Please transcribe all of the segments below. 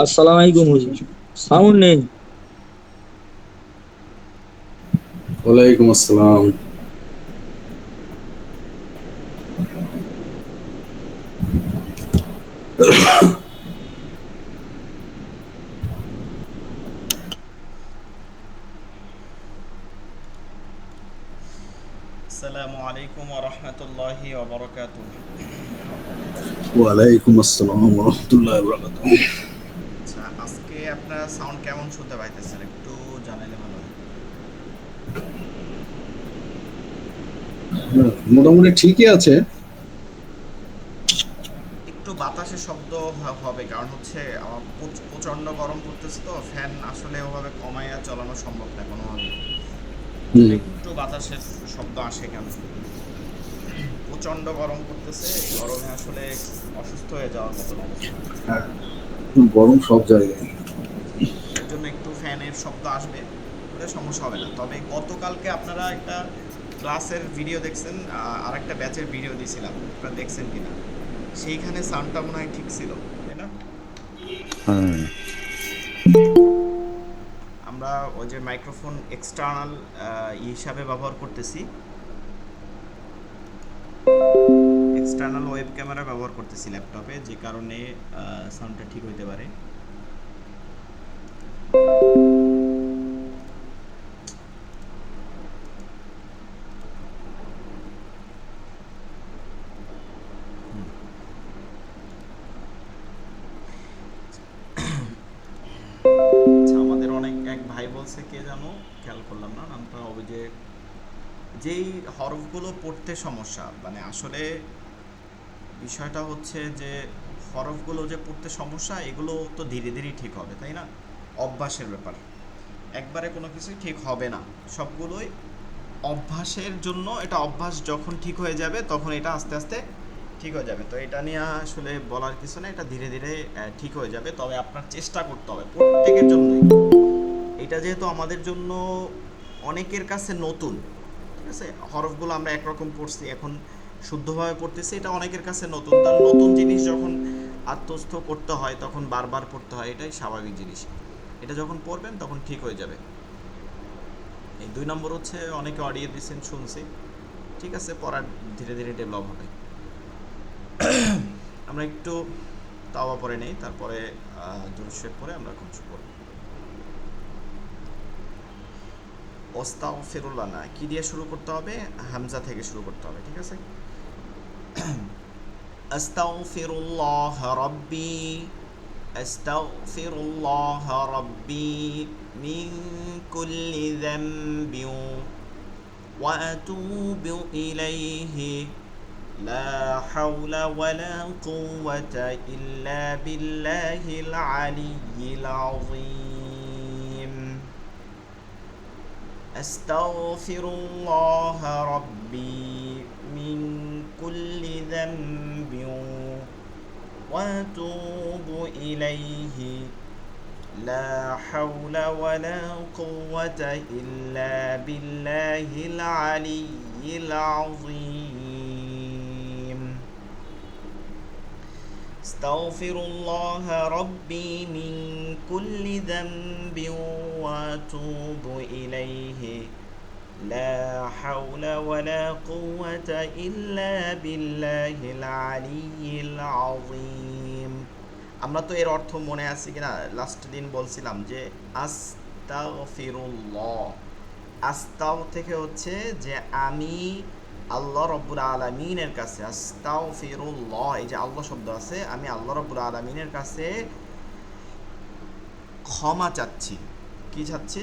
আসসালামু আলাইকুম হুজুর। সাউন্ড নেই। ওয়ালাইকুম আসসালাম। আসসালামু আলাইকুম ওয়া রাহমাতুল্লাহি ওয়া বারাকাতুহু। ওয়ালাইকুম আসসালাম রহমতুল্লাহ বরকাত। আচ্ছা, আজকে আপনার সাউন্ড কেমন শুনতে পাইতেছেন একটু জানাইলে ভালো হয়। মোটামুটি ঠিকই আছে। একটু বাতাসের শব্দ হবে, কারণ হচ্ছে আমার প্রচণ্ড গরম পড়তেছে, তো ফ্যান আসলে ওভাবে কমাইয়া চালানো সম্ভব না কোনোভাবেই। এর জন্য হুম। একটু বাতাসের শব্দ আসে কেন। প্রচণ্ড গরম পড়তেছে, গরমে আসলে অসুস্থ হয়ে যাওয়ার মতন অবস্থা। হ্যাঁ, গরম সব জায়গায়। জি, এর জন্য একটু ফ্যানের শব্দ আসবে, ওটা সমস্যা হবে না। তবে গতকালকে আপনারা একটা ক্লাসের ভিডিও দেখছেন, আর একটা ব্যাচের ভিডিও দিয়েছিলাম, আপনারা দেখছেন কিনা? সেইখানে সাউন্ডটা মনে হয় ঠিক ছিল, তাই না? হ্যাঁ। আমরা ওই যে মাইক্রোফোন এক্সটার্নাল হিসাবে ব্যবহার করতেছি, এক্সটার্নাল ওয়েব ক্যামেরা ব্যবহার করতেছি ল্যাপটপে, যে কারণে সাউন্ডটা ঠিক হইতে পারে। আচ্ছা, আমাদের অনেক এক ভাই বলছে, কে জানো, খেয়াল করলাম না নামটা, ওই যে যেই হরফগুলো পড়তে সমস্যা, মানে আসলে বিষয়টা হচ্ছে যে হরফগুলো যে পড়তে সমস্যা, এগুলো তো ধীরে ধীরে ঠিক হবে, তাই না? অভ্যাসের ব্যাপার, একবারে কোনো কিছুই ঠিক হবে না, সবগুলোই অভ্যাসের জন্য। এটা অভ্যাস যখন ঠিক হয়ে যাবে, তখন এটা আস্তে আস্তে ঠিক হয়ে যাবে। তো এটা নিয়ে আসলে বলার কিছু না, এটা ধীরে ধীরে ঠিক হয়ে যাবে। তবে আপনার চেষ্টা করতে হবে প্রত্যেকের জন্যই। এটা যেহেতু আমাদের জন্য অনেকের কাছে নতুন, ঠিক আছে, হরফগুলো আমরা একরকম পড়ছি, এখন শুদ্ধভাবে পড়তেছি, এটা অনেকের কাছে নতুন। তার নতুন জিনিস যখন আত্মস্থ করতে হয়, তখন বারবার পড়তে হয়, এটাই স্বাভাবিক জিনিস। এটা যখন পড়বেন তখন ঠিক হয়ে যাবে। এই 2 নম্বর হচ্ছে, অনেকে অডিও দিচ্ছেন শুনছি, ঠিক আছে, পড়ার ধীরে ধীরে ডেভেলপ হবে। আমরা একটু তাওবা পরে নেই, তারপরে দুরূদ শরীফ পরে আমরা এখন শুরু করব। ওয়াস্তাগফিরুল্লাহ না, কি দিয়ে শুরু করতে হবে? হামজা থেকে শুরু করতে হবে, ঠিক আছে। আস্তাগফিরুল্লাহ রাব্বি, আস্তাগফিরুল্লাহ রাব্বি মিন কুল্লি যামবিন ওয়া আতুবু ইলাইহি লা হাওলা ওয়ালা কুওয়াতা ইল্লা বিল্লাহিল আলিয়্যিল আযীম। أستغفر الله ربي من كل ذنب وأتوب إليه لا حول ولا قوة إلا بالله العلي العظيم. استغفر الله ربي من كل ذنب واتوب إليه لا حول ولا قوة إلا بالله العلي العظيم. আমরা তো এর অর্থ মনে আছে কিনা, লাস্ট দিন বলছিলাম যে আস্তাগফিরুল্লাহ, আস্তাও থেকে হচ্ছে যে আমি আল্লাহ রব্বুল আলমিনের কাছে, আস্তাগফিরুল্লাহ, এই যে আল্লাহ শব্দ আছে, আমি আল্লাহ রব্বুল আলমিনের কাছে ক্ষমা চাচ্ছি। কি চাচ্ছি?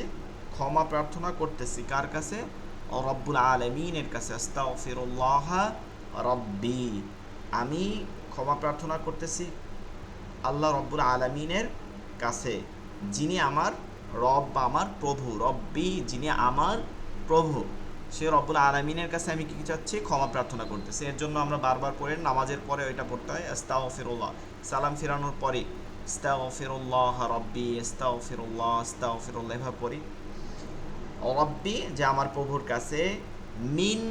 ক্ষমা প্রার্থনা করতেছি। কার কাছে? রব্বুল আলমিনের কাছে। আস্তাগফিরুল্লাহ রব্বি, আমি ক্ষমা প্রার্থনা করতেছি আল্লাহ রব্বুল আলমিনের কাছে, যিনি আমার রব বা আমার প্রভু। রব্বি, যিনি আমার প্রভু, সে রব্বুল আলমিনের কাছে আমি কী চাচ্ছি? ক্ষমা প্রার্থনা করতেছি। এর জন্য আমরা বারবার পড়ে, নামাজের পরে ওইটা পড়তে হয়, আস্তাগফিরুল্লাহ, সালাম ফিরানোর পরে আস্তাগফিরুল্লাহ রব্বি, আস্তাগফিরুল্লাহ, আস্তাগফিরুল্লাহ, এভাবে পড়ি। রব্বি, যে আমার প্রভুর কাছে, মিন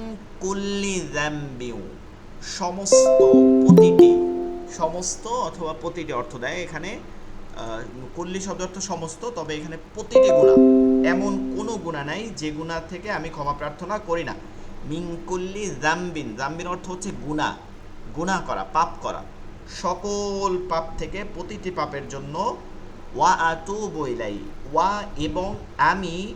কুল্লি যামবিউ, সমস্ত, প্রতিটি, সমস্ত অথবা প্রতিটি অর্থ দেয় এখানে। কুল্লি শব্দ অর্থ সমস্ত, তবে এখানে প্রতিটি গুনাহ, এমন কোনো গুনাহ নাই যে গুনাহ থেকে আমি ক্ষমা প্রার্থনা করি না। মিন কুল্লি জাম্বিন, জাম্বিন অর্থ হচ্ছে গুনাহ, গুনাহ করা, পাপ করা, সকল পাপ থেকে প্রতিটি পাপের জন্য ওয়া আতুবু ইলাই, ওয়া এবং আমি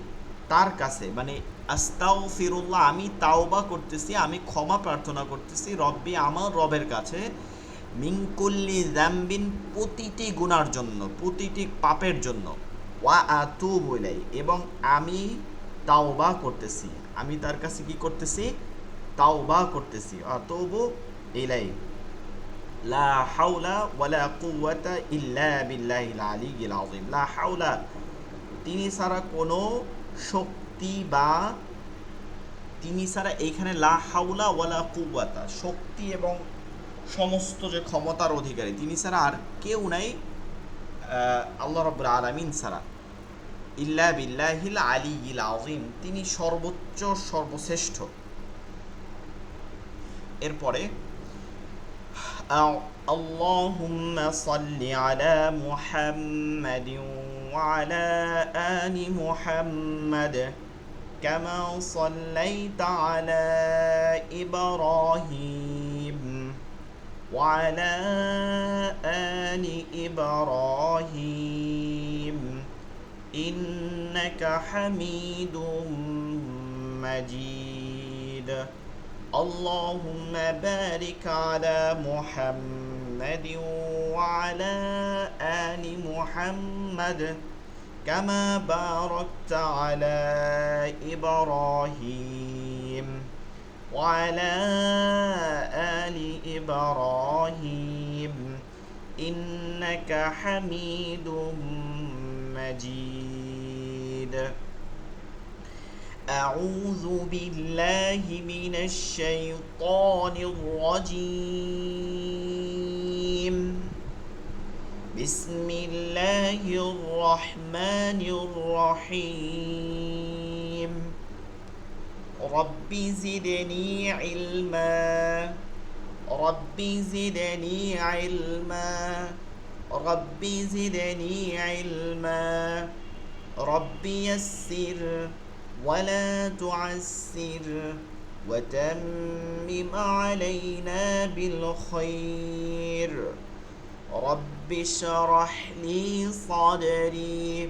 তার কাছে, মানে আস্তাগফিরুল্লাহ, আমি তাওবা করতেছি, আমি ক্ষমা প্রার্থনা করতেছি, রব্বি আমার রবের কাছে, মিন কুল্লি যামবিন প্রতিটি গুনার জন্য, প্রতিটি পাপের জন্য, ওয়া আতুবু ইলাই এবং আমি তাওবা করতেছি, আমি তার কাছে কি করতেছি, তাওবা করতেছি, আতুবু ইলাই। লা হাওলা ওয়ালা কুওয়াতা ইল্লা বিল্লাহিল আলিয়্যিল আযীম। লা হাওলা তিনি ছাড়া কোনো শক্তি বা তিনি ছাড়া, এইখানে লা হাওলা ওয়ালা কুওয়াতা শক্তি এবং সমস্ত যে ক্ষমতার অধিকারী তিনি ছাড়া আর কেউ নাই আল্লাহ রাব্বুল আলামিন ছাড়া। ইল্লা বিল্লাহিল আলিয়্যিল আযীম তিনি সর্বোচ্চ সর্বশ্রেষ্ঠ। এরপরে আল্লাহুম্মা সাল্লি আলা মুহাম্মাদিন ওয়া আলা আলি মুহাম্মাদ কামা সাল্লাইতা আলা ইব্রাহিম ওয়া আলা আলি ইব্রাহিম ইন্নাকা হামিদুম মাজিদ। اللهم بارك على محمد وعلى آل محمد كما باركت على إبراهيم وعلى آل إبراهيم إنك حميد مجيد. أعوذ بالله من الشيطان الرجيم. بسم الله الرحمن الرحيم. رب زدني علما، رب زدني علما، رب زدني علما، رب يسر ولا تعسر وتمم علينا بالخير. رب اشرح لي صدري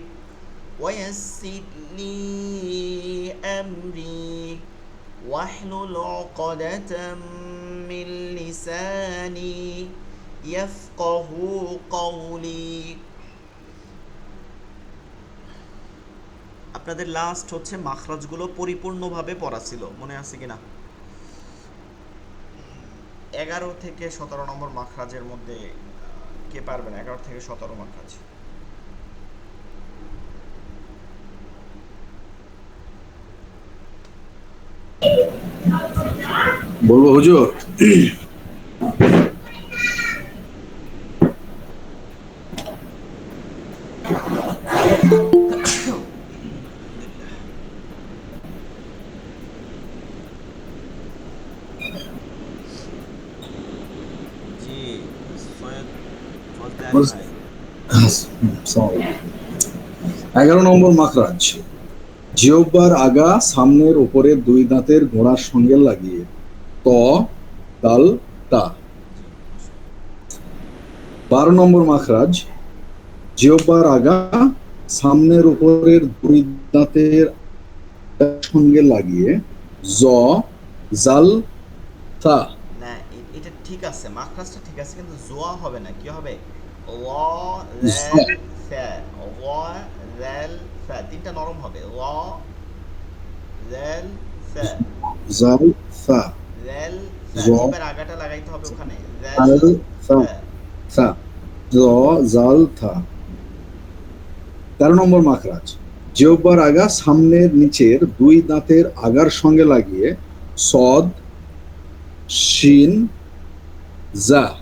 ويسر لي أمري واحلل عقدة من لساني يفقه قولي. আপনাদের লাস্ট হচ্ছে মাখরাজগুলো পরিপূর্ণভাবে পড়া ছিল, মনে আছে কিনা? 11 থেকে 17 নম্বর মাখরাজের মধ্যে কে পারবেন? 11 থেকে 17 মাখরাজ। বলবো হুজুর? জি, সৈয়দ ফজলে আলী বস- ভাই। 11 নম্বর মাখরাজ, জিহ্বার আগা সামনের উপরের দুই দাঁতের গোড়ার সঙ্গে লাগিয়ে ত দাল তা। 12 নম্বর মাখরাজ, জিহ্বার আগা সামনের উপরের দুই দাঁতের সঙ্গে লাগিয়ে জ জাল তা। না, এটা ঠিক আছে, মাখরাজটা ঠিক আছে, কিন্তু জোয়া হবে না, কি হবে? ল জ- লাল ফা, ল লাল ফা, তিনটা নরম হবে। ল লাল ফা, জাল ফা, লাল ফা, জ জিবের আগাটা লাগাইতে হবে ওখানে। লাল জাল ফা, ফা। থা, জ জাল থা। 13 নম্বর মাখরাজ, জিহ্বার আগা সামনের নিচের দুই দাঁতের আগার সঙ্গে লাগিয়ে সদ শিন জা।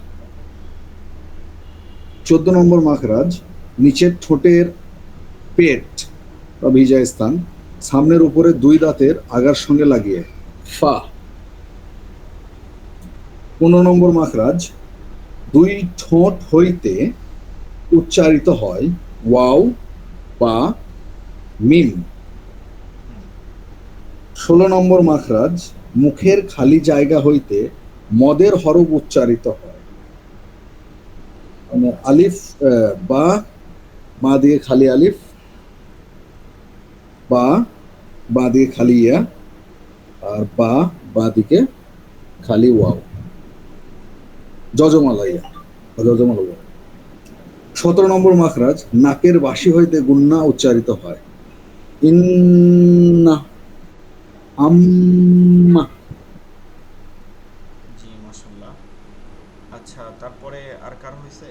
14 নম্বর মাখরাজ, নিচের ঠোঁটের পেট বা ভিজা স্থান সামনের উপরে দুই দাঁতের আগার সঙ্গে লাগিয়ে ফা। 15 নম্বর মাখরাজ, দুই ঠোঁট হইতে উচ্চারিত হয় ওয়াও বা মিম। 16 নম্বর মাখরাজ, মুখের খালি জায়গা হইতে মদের হরফ উচ্চারিত হয়। মানে আলিফ, বা মা দিয়ে খালি আলিফ, বা বা দিয়ে খালি ইয়া, আর বা দিকে খালি ওয়াও, যজমালা ইয়া, যজমালা ওয়াও। 17 নম্বর মাখরাজ, নাকের বাসি হইতে গুন্না উচ্চারিত হয়। ইন্না, আম্মা। জি মাশাল্লাহ। আচ্ছা, তারপরে আর কার হয়েছে?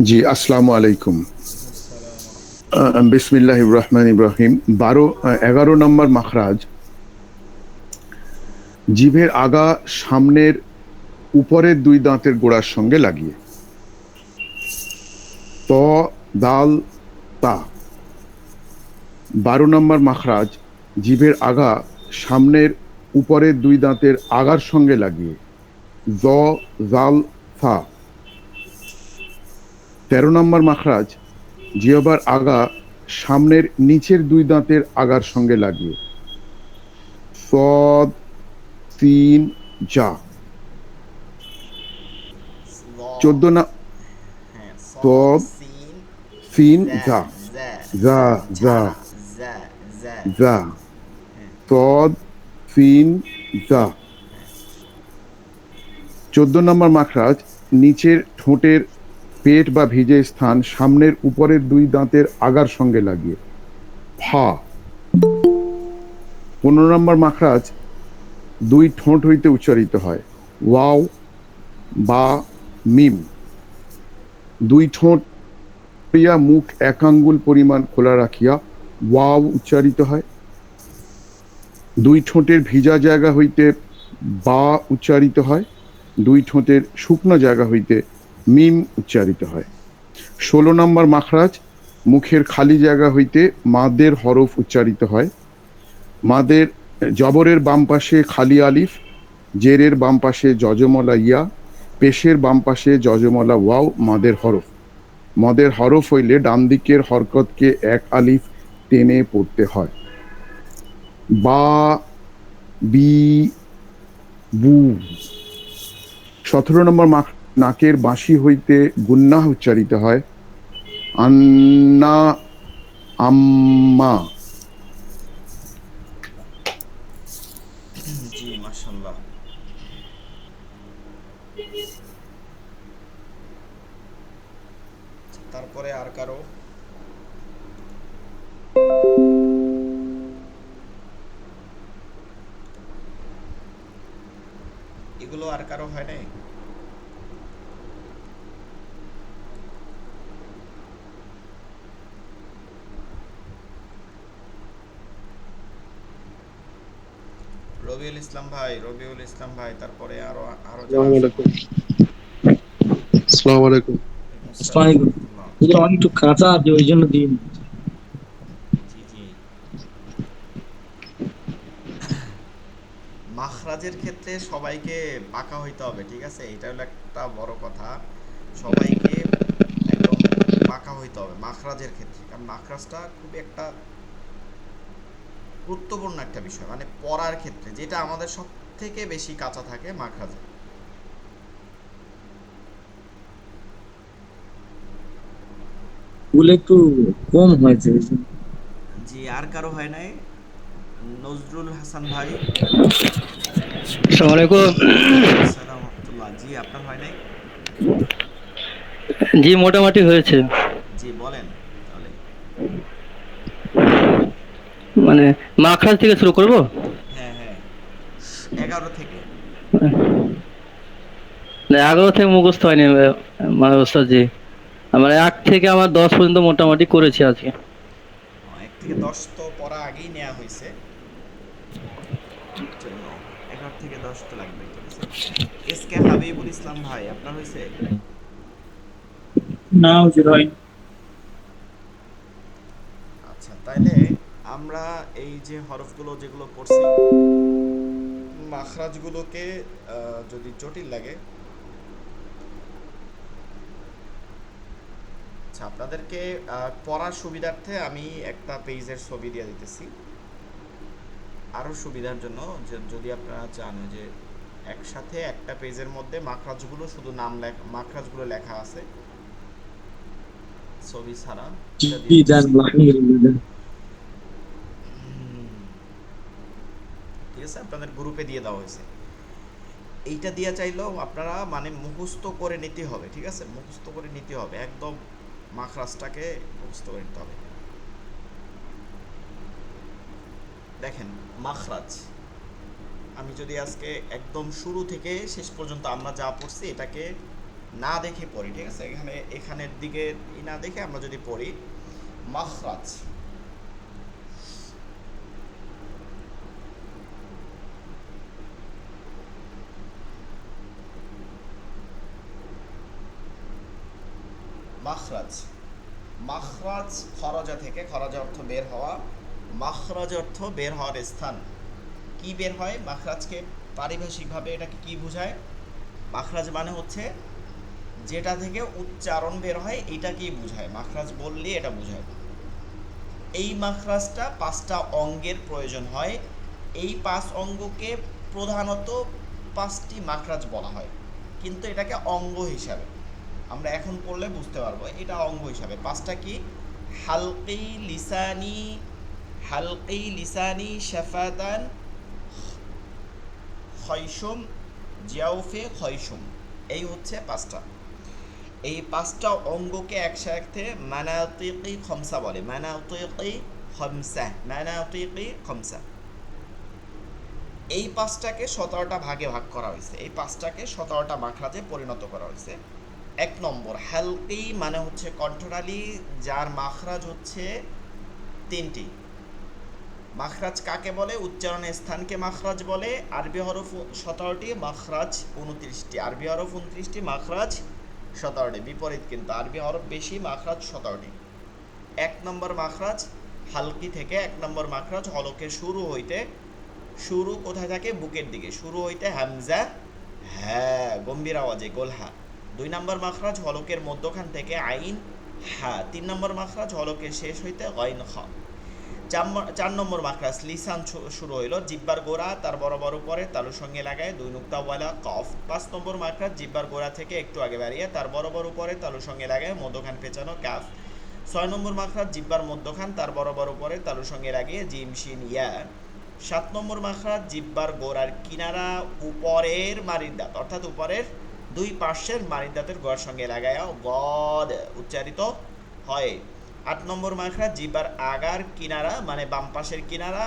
জি, আসসালামু আলাইকুম। আসসালাম রহমতুল্লাহ। বিসমিল্লাহির রহমানির রহিম। 11 নম্বর মাখরাজ, জিভের আগা সামনের উপরের দুই দাঁতের গোড়ার সঙ্গে লাগিয়ে। ত, দাল, তা। 12 নম্বর মাখরাজ, জিভের আগা সামনের উপরের দুই দাঁতের আগার সঙ্গে লাগিয়ে। জ, জাল, ফা। 13 নম্বর মাখরাজ, জিহ্বার আগা সামনের নিচের দুই দাঁতের আগার সঙ্গে লাগিয়ে। সদ, সিন, যা। সদ, 14 না, হ্যাঁ, সদ, সদ, সিন, সিন, যা, যা। যা, যা, ঝা, যা, যা, যা, যা। হ্যাঁ, সদ, সিন, যা। হ্যাঁ। 14 নম্বর মাখরাজ, নিচের ঠোঁটের পেট বা ভিজে স্থান সামনের উপরের দুই দাঁতের আগার সঙ্গে লাগিয়ে। ফা। 15 নম্বর মাখরাজ, দুই ঠোঁট হইতে উচ্চারিত হয়। ওয়াও বা মিম। দুই ঠোঁট করিয়া মুখ এক আঙ্গুল পরিমাণ খোলা রাখিয়া ওয়াও উচ্চারিত হয়। দুই ঠোঁটের ভিজা জায়গা হইতে বা উচ্চারিত হয়। দুই ঠোঁটের শুকনো জায়গা হইতে মিম উচ্চারিত হয়। 16 নম্বর মাখরাজ, মুখের খালি জায়গা হইতে মাদের হরফ উচ্চারিত হয়। মাদের জবরের বাম পাশে খালি আলিফ, জেরের বাম পাশে যজমলা ইয়া, পেশের বাম পাশে যজমলা ওয়াও মাদের হরফ। মদের হরফ হইলে ডান দিকের হরকতকে এক আলিফ টেনে পড়তে হয়। বা, বি, বু। 17 নম্বর নাকের বাঁশি হইতে গুন্নাহ উচ্চারিত হয়। আন্না, আম্মা। জি মাশাল্লাহ। তারপরে আর কারো? এগুলো আর কারো হয় নাই? রবিউল ইসলাম ভাই, রবিউল ইসলাম ভাই, তারপরে আরো আরো যারা আসসালামু আছেন আলাইকুম। বলেন। আসসালামু আলাইকুম। ওয়ালাইকুম আসসালাম আসসালামাইকুম। রহমতুল্লাহ। এগুলো অনেক একটু কাঁচা আছে ওই জন্য দিন। জি জি। মাখরাজের ক্ষেত্রে সবাইকে পাকা হইতে হবে, ঠিক আছে? এটা হলো একটা বড় কথা। সবাইকে একদম পাকা হইতে হবে মাখরাজের ক্ষেত্রে, কারণ মাখরাজটা খুবই একটা গুরুত্বপূর্ণ একটা বিষয়, মানে পড়ার ক্ষেত্রে যেটা আমাদের সব থেকে বেশি কাঁচা থাকে মাখরাজে। ওগুলো একটু কম হয়েছে ওই জন্য। জি, আর কারো হয় নাই? নজরুল হাসান ভাই। আসসালামু আলাইকুম। ওয়ালাইকুম আসসালাম রহমতুল্লাহ। জি, আপনার হয় নাই? জি, মোটামুটি হয়েছে। জি বলেন তাহলে। মানে মাখরাজ থেকে শুরু করব। হ্যাঁ হ্যাঁ, 11 থেকে। 11 থেকে মুখস্থ হয়নি মানে ওস্তাদ জি। আমার 1 থেকে আমার 10 পর্যন্ত মোটামুটি করেছি আজকে। 1 থেকে 10 তো পড়া আগেই নেওয়া হয়েছে, জন্য 11 থেকে 10 তো লাগবে, ঠিক আছে। এস কে হাবিবুল ইসলাম ভাই, আপনার হয়েছে? না হুজুর হয়। আচ্ছা, তাইলে আমরা এই যে হরফগুলো যেগুলো পড়ছি, মাখরাজগুলোকে যদি জটিল লাগে, আচ্ছা আপনাদেরকে পড়ার সুবিধার্থে আমি একটা পেজের ছবি দিয়ে দিতেছি আরও সুবিধার জন্য, যে যদি আপনারা চান যে একসাথে একটা পেজের মধ্যে মাখরাজগুলো শুধু মাখরাজগুলো লেখা আছে ছবি ছাড়া, এটা জি দিয়ে দেন, দিচ্ছি। আলহামদুলিল্লাহ। ঠিক আছে, আপনাদের গ্রুপে দিয়ে দেওয়া হয়েছে। এইটা দিয়ে চাইলেও আপনারা মানে মুখস্থ করে নিতে হবে, ঠিক আছে, মুখস্থ করে নিতে হবে, একদম মাখরাজটাকে মুখস্থ করে নিতে হবে। দেখেন মাখরাজ, আমি যদি আজকে একদম শুরু থেকে শেষ পর্যন্ত আমরা যা পড়ছি এটাকে না দেখে পড়ি, ঠিক আছে, এখানের দিকে না দেখে আমরা যদি পড়ি মাখরাজ, মাখরাজ, মাখরাজ খরজা থেকে, খরজা অর্থ বের হওয়া, মাখরাজ অর্থ বের হওয়ার স্থান। কি বের হয় মাখরাজকে পারিভাষিকভাবে এটাকে কি বোঝায়? মাখরাজ মানে হচ্ছে যেটা থেকে উচ্চারণ বের হয়, এটাকেই বোঝায়। মাখরাজ বললে এটা বোঝায়। এই মাখরাজটা 5টা অঙ্গের প্রয়োজন হয়। এই 5 অঙ্গকে প্রধানত 5টি মাখরাজ বলা হয়, কিন্তু এটাকে অঙ্গ হিসাবে আমরা এখন পড়লে বুঝতে পারবো এটা অঙ্গ হিসাবে। 5টা কি? হালকি লিসানি, হালকি লিসানি, শাফাতান, খয়সুম, জিয়াউফে খয়সুম। এই হচ্ছে 5টা। এই 5টা অঙ্গকে একসাথে মানাতিকি খমসা বলে। মানাতিকি খমসা, মানাতিকি খমসা। এই 5টাকে 17টা ভাগে ভাগ করা হয়েছে। এই 5টাকে 17টা মাখরাজে পরিণত করা হয়েছে। 1 নম্বর হালকি মানে হচ্ছে কণ্ঠনালী, যার মাখরাজ হচ্ছে 3টি। মাখরাজ কাকে বলে? উচ্চারণের স্থানকে মাখরাজ বলে। আরবি হরফ 17টি, মাখরাজ 29টি। আরবি হরফ 29টি, মাখরাজ 17টি। বিপরীত কিন্তু, আরবি হরফ বেশি, মাখরাজ 17টি। 1 নম্বর মাখরাজ হালকি থেকে। 1 নম্বর মাখরাজ হলকের শুরু হইতে, শুরু কোথায় থাকে? বুকের দিকে। শুরু হইতে হামজা হ্যাঁ গম্ভীর আওয়াজে গোলহা। 2 নম্বর মাখরাজ হলকের মধ্যখান থেকে আইন হা। 3 নম্বর মাখরাজ হলকের শেষ হইতে গইন খা। 4 নম্বর মাখরাজ লিসান শুরু হইল জিব্বার গোড়া তার বরাবর উপরে তালুর সঙ্গে লাগায় 2 নুক্তাওয়ালা কফ। 5 নম্বর মাখরাজ জিব্বার গোড়া থেকে একটু আগে বাড়িয়ে তার বরাবর উপরে তালুর সঙ্গে লাগায় মধ্যখান পেঁচানো কাফ। 6 নম্বর মাখরাজ জিব্বার মধ্যখান তার বরাবর উপরে তালুর সঙ্গে লাগিয়ে জিম শিন ইয়া। 7 নম্বর মাখরাজ জিব্বার গোড়ার কিনারা উপরের মারির দাঁত, অর্থাৎ উপরের 2 পার্শ্বের মারির দাঁতের গোড়ার সঙ্গে লাগায় গদ উচ্চারিত হয়। 8 নম্বর মাখরাজ জিব্বার আগার কিনারা মানে বাম পাশের কিনারা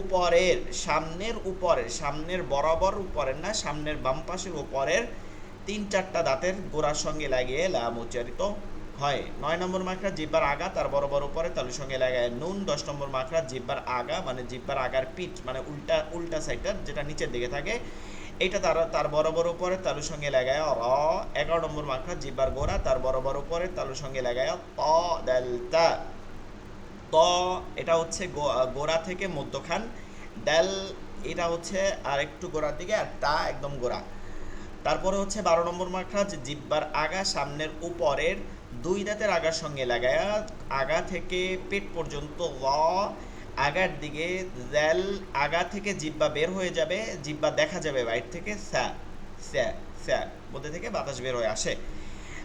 উপরের, সামনের উপরের, সামনের বরাবর উপরের না, সামনের বাম পাশের উপরের 3-4টা দাঁতের গোড়ার সঙ্গে লাগিয়ে লাম উচ্চারিত হয়। 9 নম্বর মাখরাজ জিব্বার আগা তার বরাবর উপরে তালুর সঙ্গে লাগায় নুন। 10 নম্বর মাখরাজ জিব্বার আগা মানে জিব্বার আগার পিঠ মানে উল্টা সাইডটা যেটা নিচের দিকে থাকে, এটা তার বরাবর উপরে তালুর সঙ্গে লাগায় র। 11 নম্বর মাখরাজ জিব্বার গোড়া তার বরাবর উপরে তালুর সঙ্গে লাগায় ত দাল তা। ত এটা হচ্ছে গোড়া থেকে মধ্যখান, দাল এটা হচ্ছে আর একটু গোড়ার দিকে, আর তা একদম গোড়া। তারপরে হচ্ছে 12 নম্বর মাখরাজ জিব্বার আগা সামনের উপরের 2 দাঁতের আগার সঙ্গে লাগায় আগা থেকে পেট পর্যন্ত ল। আগার দিকে জ্যাল, আগা থেকে জিব্বা বের হয়ে যাবে, জিব্বা দেখা যাবে বাইর থেকে স্যা, স্যা স্যা মধ্যে থেকে বাতাস বের হয়ে আসে।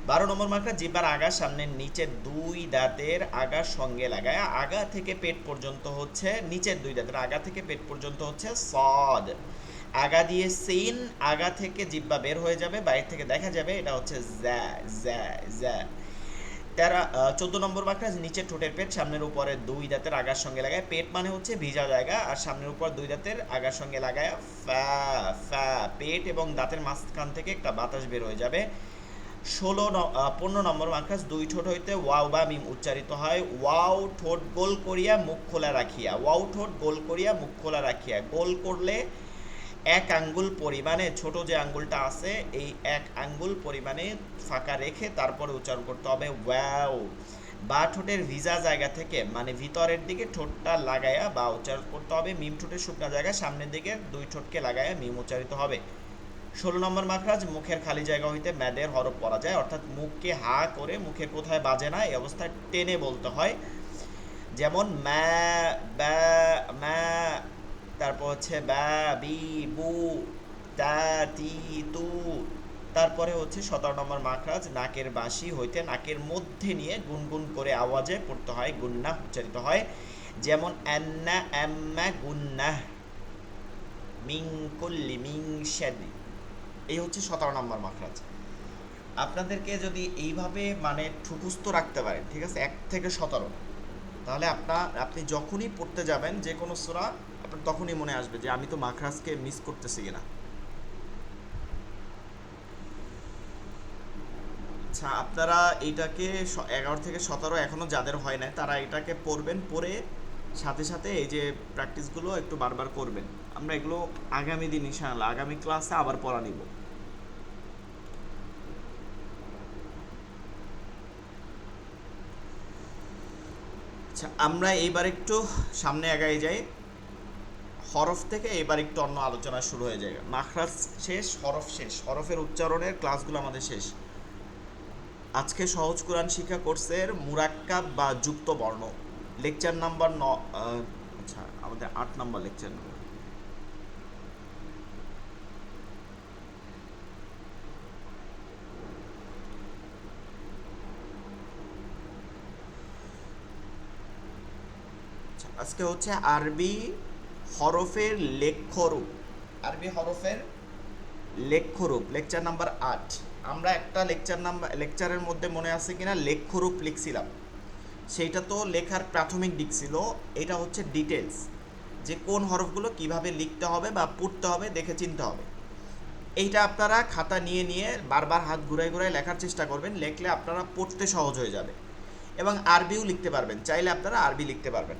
12 নম্বর মাখরাজ জিব্বার আগা সামনের নিচের 2 দাঁতের আগার সঙ্গে লাগায় আগা থেকে পেট পর্যন্ত হচ্ছে, নিচের 2 দাঁতের আগা থেকে পেট পর্যন্ত হচ্ছে সদ। আগা দিয়ে সিন, আগা থেকে জিব্বা বের হয়ে যাবে, বাইরে থেকে দেখা যাবে, এটা হচ্ছে জ্যা জ্যা জ্যা। 14 নম্বর মাখরাজ নিচের ঠোঁটের পেট সামনের উপরে 2 দাঁতের আগার সঙ্গে লাগায়, পেট মানে হচ্ছে ভিজা জায়গা, আর সামনের উপর 2 দাঁতের আগার সঙ্গে লাগায় ফা ফা, পেট এবং দাঁতের মাঝখান থেকে একটা বাতাস বের হয়ে যাবে। 15 নম্বর মাখরাজ 2 ঠোঁট হইতে ওয়াও বা মিম উচ্চারিত হয়। ওয়াও ঠোঁট গোল করিয়া মুখ খোলা রাখিয়া, ওয়াও ঠোঁট গোল করিয়া মুখ খোলা রাখিয়া। গোল করলে 1 আঙ্গুল পরিমাণে, ছোট যে আঙ্গুলটা আছে এই 1 আঙ্গুল পরিমাণে ফাঁকা রেখে তারপরে উচ্চারণ করতে হবে ওয়াও। বা ঠোঁটের ভিজা জায়গা থেকে মানে ভিতরের দিকে ঠোঁটটা লাগায়া বা উচ্চারণ করতে হবে। মিম ঠোঁটের শুকনা জায়গায় সামনের দিকে দুই ঠোঁটকে লাগায়া মিম উচ্চারিত হবে। 16 নম্বর মাখরাজ, মুখের খালি জায়গা হইতে ম্যাদের হরফ পড়া যায়, অর্থাৎ মুখকে হা করে মুখের কোথায় বাজে না এই অবস্থায় টেনে বলতে হয়। যেমন ম্যা, ব্যা, ম্যা, তারপর হচ্ছে ব্যা, বি, বু, তা, তি, তু। তারপরে হচ্ছে 17 নম্বর মাখরাজ, নাকের বাঁশি হইতে নাকের মধ্যে নিয়ে গুনগুন করে আওয়াজে পড়তে হয়, গুন্না উচ্চারিত হয়। যেমন আন্না, আম্মা, গুন্না, মিং কুল্লি, মিং শাদি। এই হচ্ছে 17 নম্বর মাখরাজ। আপনাদেরকে যদি এইভাবে মানে ঠুকুস্থ রাখতে পারেন, ঠিক আছে, 1 থেকে 17, তাহলে আপনি যখনই পড়তে যাবেন যে কোনো সূরা, আপনার তখনই মনে আসবে যে আমি তো মাখরাজকে মিস করতেছি কিনা। আচ্ছা, আপনারা এইটাকে 11 থেকে 17 এখনও যাদের হয় না তারা এটাকে পড়বেন, পড়ে সাথে সাথে এই যে প্র্যাকটিসগুলো একটু বারবার করবেন। আমরা এগুলো আগামী দিন ইনশাআল্লাহ আগামী ক্লাসে আবার পড়া নিব। আচ্ছা, আমরা এইবার একটু সামনে এগিয়ে যাই। হরফ থেকে এবার একটু অন্য আলোচনা শুরু হয়ে যায়। মাখরাজ শেষ, হরফ শেষ, হরফের উচ্চারণের ক্লাসগুলো আমাদের শেষ। আজকে সহজ কোরআন শিক্ষা কোর্সের মুরাক্কাব বা যুক্ত বর্ণ লেকচার নাম্বার আচ্ছা আমাদের 8 নম্বর লেকচার নাম্বার। আজকে হচ্ছে আরবি হরফের লেখ্যরূপ, আরবি হরফের লেখ্যরূপ লেকচার নাম্বার 8। আমরা একটা লেকচারের মধ্যে মনে আছে কিনা লেখ্যরূপ লিখছিলাম, সেইটা তো লেখার প্রাথমিক দিক ছিল। এটা হচ্ছে ডিটেলস, যে কোন হরফগুলো কিভাবে লিখতে হবে বা পড়তে হবে দেখে চিনতে হবে। এইটা আপনারা খাতা নিয়ে নিয়ে বারবার হাত ঘুরাই ঘুরাই লেখার চেষ্টা করবেন, লিখলে আপনারা পড়তে সহজ হয়ে যাবে এবং আরবিও লিখতে পারবেন, চাইলে আপনারা আরবি লিখতে পারবেন।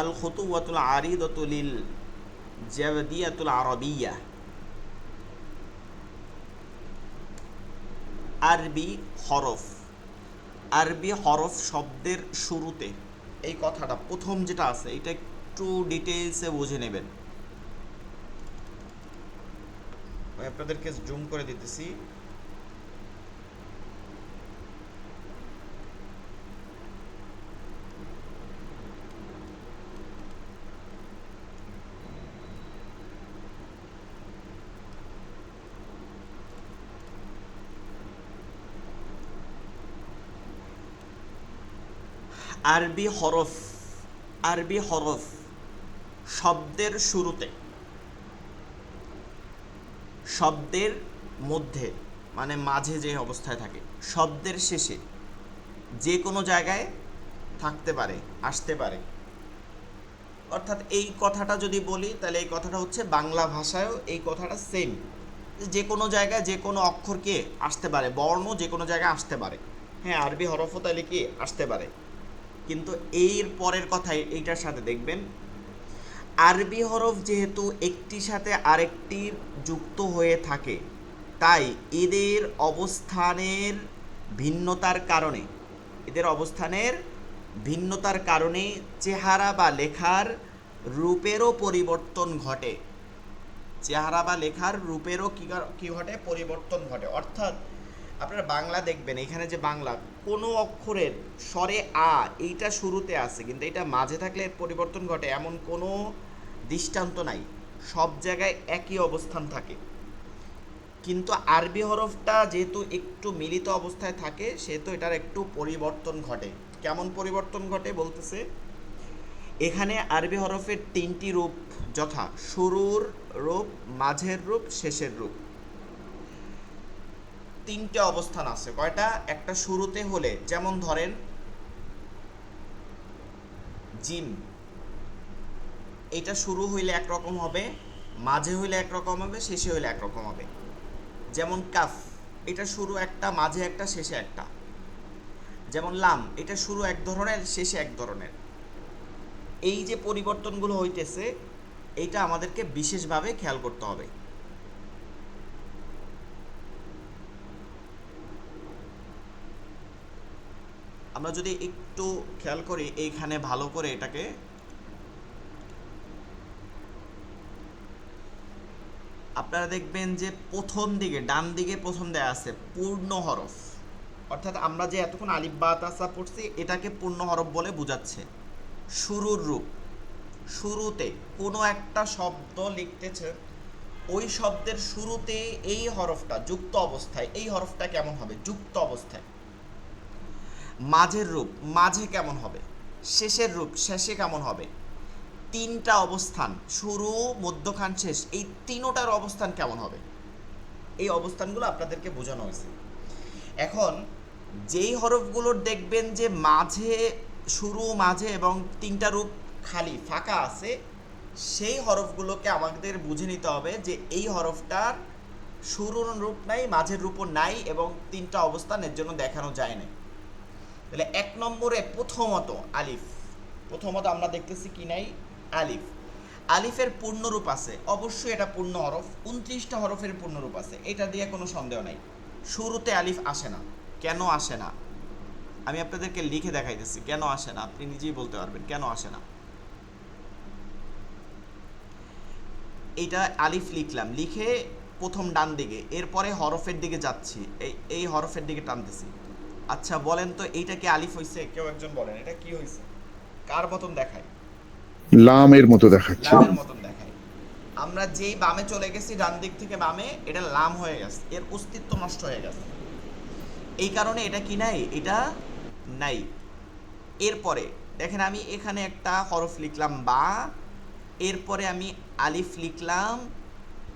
الخطوة العريضة للجودية العربية। আরবি হরফ, আরবি হরফ শব্দের শুরুতে, এই কথাটা প্রথম যেটা আছে এটা একটু ডিটেইলসে বুঝে নেবেন। আমি আপনাদেরকে জুম করে দিতেছি। আরবি হরফ, আরবি হরফ শব্দের শুরুতে, শব্দের মধ্যে মানে মাঝে যে অবস্থায় থাকে, শব্দের শেষে, যে কোনো জায়গায় থাকতে পারে, আসতে পারে। অর্থাৎ এই কথাটা যদি বলি তাহলে এই কথাটা হচ্ছে বাংলা ভাষায়ও এই কথাটা সেম, যে কোনো জায়গায় যে কোনো অক্ষরকে আসতে পারে, বর্ণ যে কোনো জায়গায় আসতে পারে। হ্যাঁ, আরবি হরফও তাহলে কি আসতে পারে, কিন্তু এর পরের কথাই এইটার সাথে দেখবেন, আরবি হরফ যেহেতু একটির সাথে আরেকটির যুক্ত হয়ে থাকে, তাই এদের অবস্থানের ভিন্নতার কারণে চেহারা বা লেখার রূপেরও পরিবর্তন ঘটে। চেহারা বা লেখার রূপেরও কি ঘটে? পরিবর্তন ঘটে। অর্থাৎ আপনারা বাংলা দেখবেন, এখানে যে বাংলা কোনো অক্ষরের স্বরে আ এইটা শুরুতে আছে, কিন্তু এটা মাঝে থাকলে এর পরিবর্তন ঘটে এমন কোনো দৃষ্টান্ত নাই, সব জায়গায় একই অবস্থান থাকে। কিন্তু আরবি হরফটা যেহেতু একটু মিলিত অবস্থায় থাকে, সেহেতু এটার একটু পরিবর্তন ঘটে। কেমন পরিবর্তন ঘটে বলতেছে, এখানে আরবি হরফের 3টি রূপ, যথা শুরুর রূপ, মাঝের রূপ, শেষের রূপ। 3টে অবস্থান আছে। কয়টা? একটা শুরুতে হলে, যেমন ধরেন জিম, এটা শুরু হইলে একরকম হবে, মাঝে হইলে একরকম হবে, শেষে হইলে একরকম হবে। যেমন কাফ, এটা শুরু একটা, মাঝে একটা, শেষে একটা। যেমন লাম, এটা শুরু এক ধরনের, শেষে এক ধরনের। এই যে পরিবর্তনগুলো হইতেছে, এইটা আমাদেরকে বিশেষভাবে খেয়াল করতে হবে। আমরা যদি একটু খেয়াল করি এইখানে ভালো করে এটাকে, আপনারা দেখবেন যে প্রথম দিকে ডান দিকে প্রথম দেয়া আছে পূর্ণ হরফ, অর্থাৎ আমরা যে এতক্ষণ আলিফ বা তাসা পড়ছি এটাকে পূর্ণ হরফ বলে বোঝাচ্ছে। শুরুর রূপ, শুরুতে কোনো একটা শব্দ লিখতেছে, ওই শব্দের শুরুতে এই হরফটা যুক্ত অবস্থায়, এই হরফটা কেমন হবে যুক্ত অবস্থায়। মাঝের রূপ, মাঝে কেমন হবে। শেষের রূপ, শেষে কেমন হবে। তিনটা অবস্থান, শুরু মধ্যখান শেষ, এই তিনোটার অবস্থান কেমন হবে, এই অবস্থানগুলো আপনাদেরকে বোঝানো হয়েছে। এখন যেই হরফগুলোর দেখবেন যে মাঝে, শুরু, মাঝে এবং তিনটা রূপ খালি ফাঁকা আছে, সেই হরফগুলোকে আমাদের বুঝে নিতে হবে যে এই হরফটার শুরুর রূপ নাই, মাঝের রূপও নাই এবং তিনটা অবস্থানের জন্য দেখানো যায় না। তাহলে 1 নম্বরে প্রথমত আলিফ, প্রথমত আমরা দেখতেছি কি নাই, আলিফ। আলিফের পূর্ণরূপ আছে, অবশ্যই এটা পূর্ণ হরফ, 29টা হরফের পূর্ণরূপ আছে, এটা দিয়ে কোনো সন্দেহ নাই। শুরুতে আলিফ আসে না, কেন আসে না আমি আপনাদেরকে লিখে দেখাইতেছি। কেন আসে না আপনি নিজেই বলতে পারবেন কেন আসে না। এইটা আলিফ লিখলাম, লিখে প্রথম ডান দিকে, এরপরে হরফের দিকে যাচ্ছি, এই হরফের দিকে টানতেছি। আচ্ছা বলেন তো এইটা কি আলিফ হইছে? কেউ একজন বলেন এটা কি হইছে, কার মতন দেখায়? লামের মতো দেখাচ্ছে। লামের মতন দেখায়। আমরা যেই বামে চলে গেছি, ডান দিক থেকে বামে, এটা লাম হয়ে গেছে, এর অস্তিত্ব নষ্ট হয়ে গেছে। এই কারণে এটা কি নাই, এটা নাই। এরপরে দেখেন আমি এখানে একটা হরফ লিখলাম বা, এরপরে আমি আলিফ লিখলাম,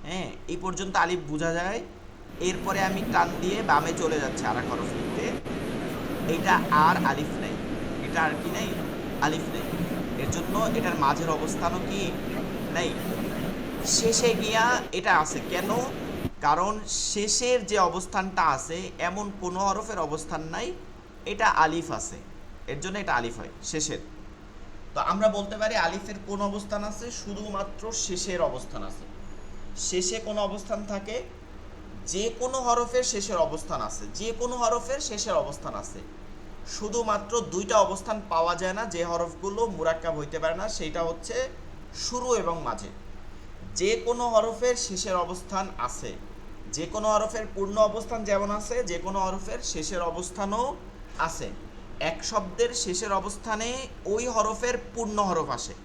হ্যাঁ এই পর্যন্ত আলিফ বোঝা যায়। এরপরে আমি টান দিয়ে বামে চলে যাচ্ছে আর এক হরফ লিখতে, এটা আর আলিফ নেই, এটা আর কি নেই, আলিফ নেই। এর জন্য এটার মাঝের অবস্থানও কি নেই। শেষে গিয়া এটা আছে, কেন? কারণ শেষের যে অবস্থানটা আছে এমন কোনো হরফের অবস্থান নাই, এটা আলিফ আছে, এর জন্য এটা আলিফ হয় শেষের। তো আমরা বলতে পারি আলিফের কোন অবস্থান আছে, শুধুমাত্র শেষের অবস্থান আছে। শেষে কোনো অবস্থান থাকে, যে কোনো হরফের শেষের অবস্থান আছে, যে কোনো হরফের শেষের অবস্থান আছে। শুধুমাত্র দুইটা অবস্থান পাওয়া যায় না, যে হরফগুলো মুরাক্কাব হইতে পারে না, সেইটা হচ্ছে শুরু এবং মাঝে। যে কোনো হরফের শেষের অবস্থান আছে, যে কোনো হরফের পূর্ণ অবস্থান যেমন আছে, যে কোনো হরফের শেষের অবস্থানও আছে। এক শব্দের শেষের অবস্থানে ওই হরফের পূর্ণ হরফ আসে।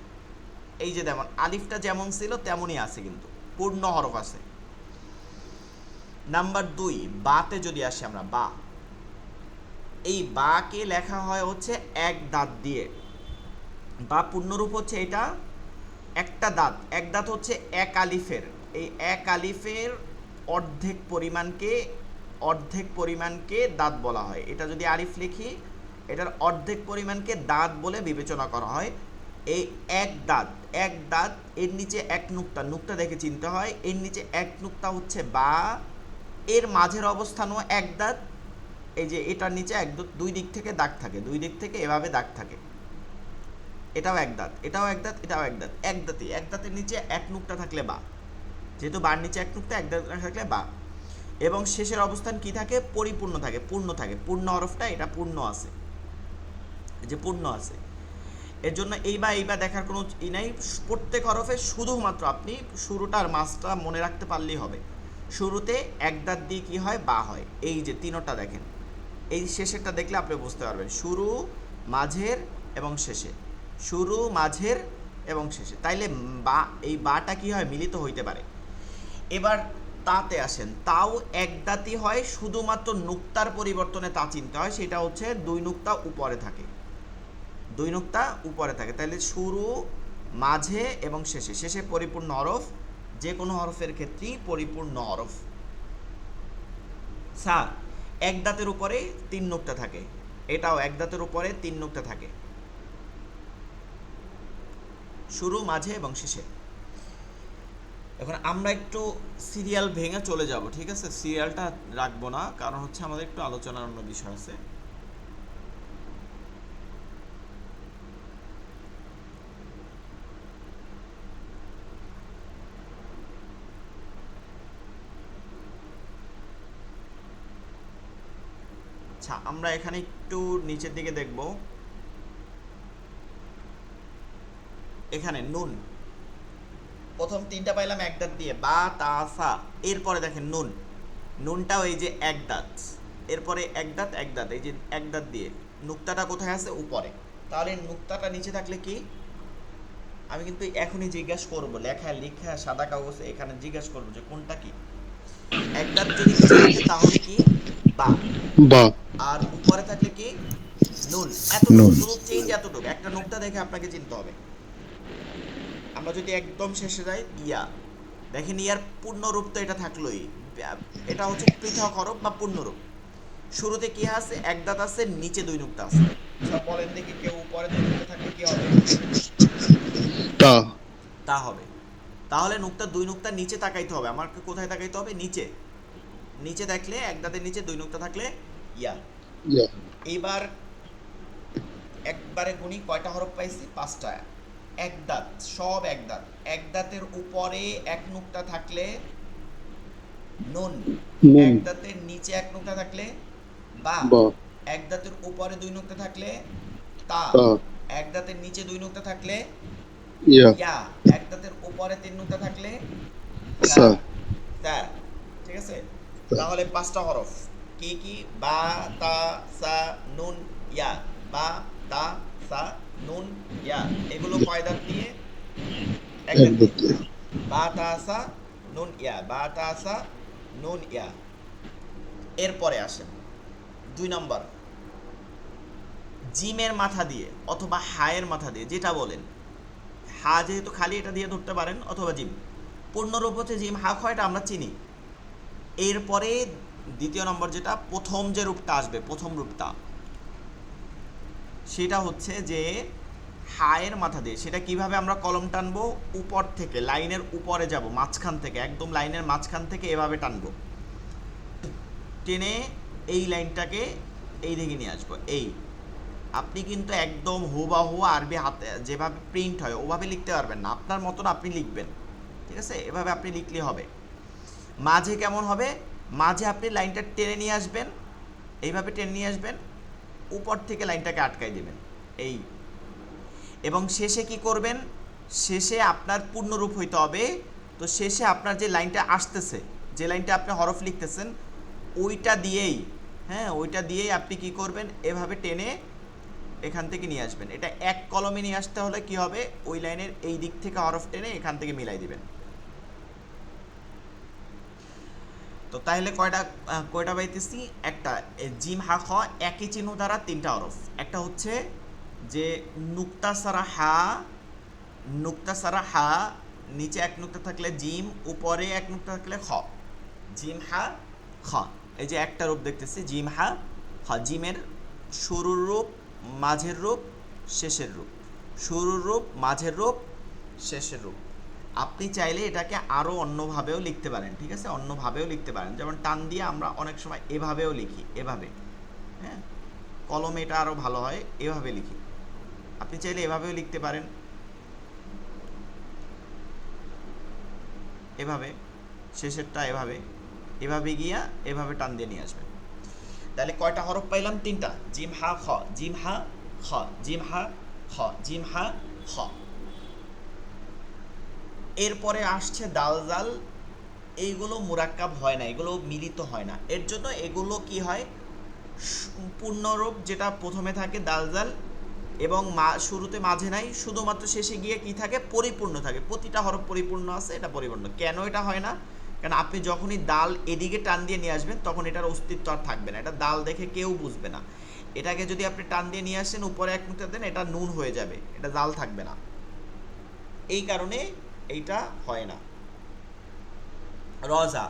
এই যে যেমন আলিফটা যেমন ছিল তেমনই আছে, কিন্তু পূর্ণ হরফ আছে। নাম্বার 2, বাতে যদি আসি আমরা, বা, এই বাকে লেখা হয় হচ্ছে এক দাঁত দিয়ে। বা পূর্ণরূপ হচ্ছে এটা একটা দাঁত, এক দাঁত হচ্ছে এক আলিফের, এই এক আলিফের অর্ধেক পরিমাণকে দাঁত বলা হয়। এটা যদি আলিফ লিখি, এটার অর্ধেক পরিমাণকে দাঁত বলে বিবেচনা করা হয়। এই এক দাঁত, এর নিচে এক নুক্তা দেখে চিনতে হয়, এর নিচে এক নুক্তা হচ্ছে বা, এর মাঝের অবস্থানও এক দাঁত। এই যে এটার নিচে এক দাঁত, দুই দিক থেকে দাগ থাকে, দুই দিক থেকে এভাবে দাগ থাকে। এটাও এক দাঁত, এটাও এক দাঁত, এটাও এক দাঁত, এক দাঁতের নিচে এক নুক্তা থাকলে বা, যেহেতু বার নিচে এক নুক্তা, এক দাঁত থাকলে বা। এবং শেষের অবস্থান কি থাকে, পরিপূর্ণ থাকে, পূর্ণ থাকে। পূর্ণ হরফটা এটা পূর্ণ আছে, যে পূর্ণ আছে, এর জন্য এই বা দেখার কোনো ই নাই। প্রত্যেক হরফে শুধুমাত্র আপনি শুরুটা আর মাঝটা মনে রাখতে পারলেই হবে। শুরুতে এক দাঁত দিয়ে কি হয়, বা হয়। এই যে তিনোটা দেখেন, এই শেষেরটা দেখলে আপনি বুঝতে পারবেন, শুরু, মাঝের এবং শেষে, শুরু, মাঝের এবং শেষে। তাইলে বা, এই বাটা কি হয়, মিলিত হইতে পারে। এবার তাতে আসেন, তাও এক দাঁতই হয়, শুধুমাত্র নুক্তার পরিবর্তনে তা চিনতে হয়, সেটা হচ্ছে দুই নুক্তা উপরে থাকে, দুই নুক্তা উপরে থাকে। তাহলে শুরু, মাঝে এবং শেষে পরিপূর্ণ হরফ, যে কোনো হরফের ক্ষেত্রেই পরিপূর্ণ হরফ। সা, এক দাঁতের উপরে 3 নুক্তা থাকে, এটাও এক দাঁতের উপরে 3 নুক্তা থাকে, শুরু, মাঝে এবং শেষে। এখন আমরা একটু সিরিয়াল ভেঙে চলে যাব, ঠিক আছে? সিরিয়ালটা রাখবো না, কারণ হচ্ছে আমাদের একটু আলোচনার অন্য বিষয় আছে। আচ্ছা, আমরা এখানে একটু নিচের দিকে দেখব। এখানে নুন, প্রথম তিনটা পাইলাম এক দাঁত দিয়ে, বা তা সা। এরপরে দেখেন নুন, নুনটাও এই যে এক দাঁত, এরপরে এক দাঁত এক দাঁত, এই যে এক দাঁত দিয়ে নুক্তাটা কোথায় আছে? উপরে। তাহলে নুক্তাটা নিচে থাকলে কি? আমি কিন্তু এখনই জিজ্ঞাসা করবো, লেখা সাদা কাগজে এখানে জিজ্ঞাসা করবো যে কোনটা কি। এক দাঁত যদি নিচে থাকে তাহলে কি? বা। বা। আর উপরে থাকলে কি? নুন। এতটুকু, নুন। শুধু চেঞ্জ এতটুকু, একটা নুক্তা দেখে আপনাকে চিনতে হবে। আমরা যদি একদম শেষে যাই, ইয়া, দেখেন ইয়ার পূর্ণরূপ তো এটা থাকলোই, এটা হচ্ছে পৃথক হরফ বা পূর্ণরূপ। শুরুতে কি আছে? এক দাঁত আছে, নিচে দুই নুক্তা আছে। আচ্ছা বলেন দেখি, কেউ উপরে দুই নুক্তা থাকলে কি হবে? তা। তা হবে। তাহলে নুক্তা, দুই নুক্তা নিচে তাকাইতে হবে। আমাকে কোথায় তাকাইতে হবে? নিচে। নিচে দেখলে, এক দাঁতের নিচে দুই নুক্তা থাকলে ইয়া। ইয়া। এইবার একবারে গুনি, কয়টা হরফ পাইছি? 5টা। এক দাঁত, সব এক দাঁত। এক দাঁতের উপরে এক নুক্তা থাকলে নুন, নুন। এক দাঁতের নিচে এক নুক্তা থাকলে বা, বা। এক দাঁতের উপরে দুই নুক্তা থাকলে তা, তা। এক দাঁতের নিচে দুই নুক্তা থাকলে ইয়া। ইয়া, এক দাঁতের উপরে তিন নুক্তা থাকলে সা। সা। সা। ঠিক আছে? তা। তাহলে 5টা হরফ কি কি? বা, তা, সা, নুন, ইয়া। বা, তা, সা, নুন, ইয়া। এগুলো কয় দাঁত দিয়ে? এক এক দাঁত দিয়ে। দুটি। বা, তা, সা, নুন, ইয়া। বা, তা, সা, নুন, ইয়া। এরপরে আসেন 2 নম্বর, জিমের মাথা দিয়ে অথবা হায়ের মাথা দিয়ে, যেটা বলেন। হা যেহেতু খালি, এটা দিয়ে ধরতে পারেন, অথবা জিম। পূর্ণরূপ হচ্ছে জিম হা খ, এটা আমরা চিনি। এরপরে দ্বিতীয় নম্বর, যেটা প্রথম যে রূপটা আসবে, প্রথম রূপটা, সেটা হচ্ছে যে হায়ের মাথা দিয়ে। সেটা কিভাবে আমরা কলম টানবো? উপর থেকে, লাইনের উপরে যাব, মাঝখান থেকে, একদম লাইনের মাঝখান থেকে এভাবে টানবো, টেনে এই লাইনটাকে এই দিকে নিয়ে আসবো। এই, আপনি কিন্তু একদম হুবাহু আরবি হাতে যেভাবে প্রিন্ট হয় ওভাবে লিখতে পারবেন না, আপনার মতন আপনি লিখবেন। ঠিক আছে? এভাবে আপনি লিখলে হবে। মাঝে কেমন হবে? মাঝে আপনি লাইনটা টেনে নিয়ে আসবেন, এইভাবে টেনে নিয়ে আসবেন, উপর থেকে লাইনটাকে আটকাই দেবেন, এই। এবং শেষে কি করবেন? শেষে আপনার পূর্ণরূপ হইতে হবে। তো শেষে আপনার যে লাইনটা আসতেছে, যে লাইনটা আপনি হরফ লিখতেছেন, ওইটা দিয়েই, হ্যাঁ, ওইটা দিয়েই আপনি কি করবেন? এভাবে টেনে এখান থেকে নিয়ে আসবেন। এটা এক কলমে নিয়ে আসতে হলে কি হবে? ওই লাইনের এই দিক থেকে হরফ টেনে এখান থেকে মিলাই দিবেন। তো তাহলে কয়টা পাইতেছি? একটা। জিম হা খ একই চিহ্ন দ্বারা 3টা হরফ। একটা হচ্ছে যে নুক্তা সারা হা, নুক্তা সারা হা, নিচে এক নুক্তা থাকলে জিম, উপরে এক নুক্তা থাকলে খ। জিম হা খ, এই যে একটা রূপ দেখতেছি, জিম হা খ। জিমের শুরুর রূপ, মাঝের রূপ, শেষের রূপ। শুরুর রূপ, মাঝের রূপ, শেষের রূপ। আপনি চাইলে এটাকে আরও অন্যভাবেও লিখতে পারেন। ঠিক আছে? অন্যভাবেও লিখতে পারেন, যেমন টান দিয়ে আমরা অনেক সময় এভাবেও লিখি, এভাবে। হ্যাঁ, কলমে এটা আরও ভালো হয়, এভাবে লিখি। আপনি চাইলে এভাবেও লিখতে পারেন, এভাবে, শেষেরটা এভাবে, এভাবে গিয়া এভাবে টান দিয়ে নিয়ে আসবেন। তাহলে কয়টা হরফ পাইলাম? 3টা। জিম হা খ, জিম হা খ, জিম হা খ, জিম হা খ। এরপরে আসছে দাল জাল। এইগুলো মুরাক্কাব হয় না, এগুলো মিলিত হয় না। এর জন্য এগুলো কি হয়? পূর্ণরূপ যেটা প্রথমে থাকে দাল জাল, এবং শুরুতে মাঝে নাই, শুধুমাত্র শেষে গিয়ে কি থাকে? পরিপূর্ণ থাকে। প্রতিটা হরফ পরিপূর্ণ আছে, এটা পরিপূর্ণ। কেন এটা হয় না? কারণ আপনি যখনই দাল এদিকে টান দিয়ে নিয়ে আসবেন, তখন এটার অস্তিত্ব আর থাকবে না। এটা দাল দেখে কেউ বুঝবে না। এটাকে যদি আপনি টান দিয়ে নিয়ে আসেন, উপরে এক নুক্তা দেন, এটা নুন হয়ে যাবে, এটা দাল থাকবে না। এই কারণে এইটা হয় না। রজা,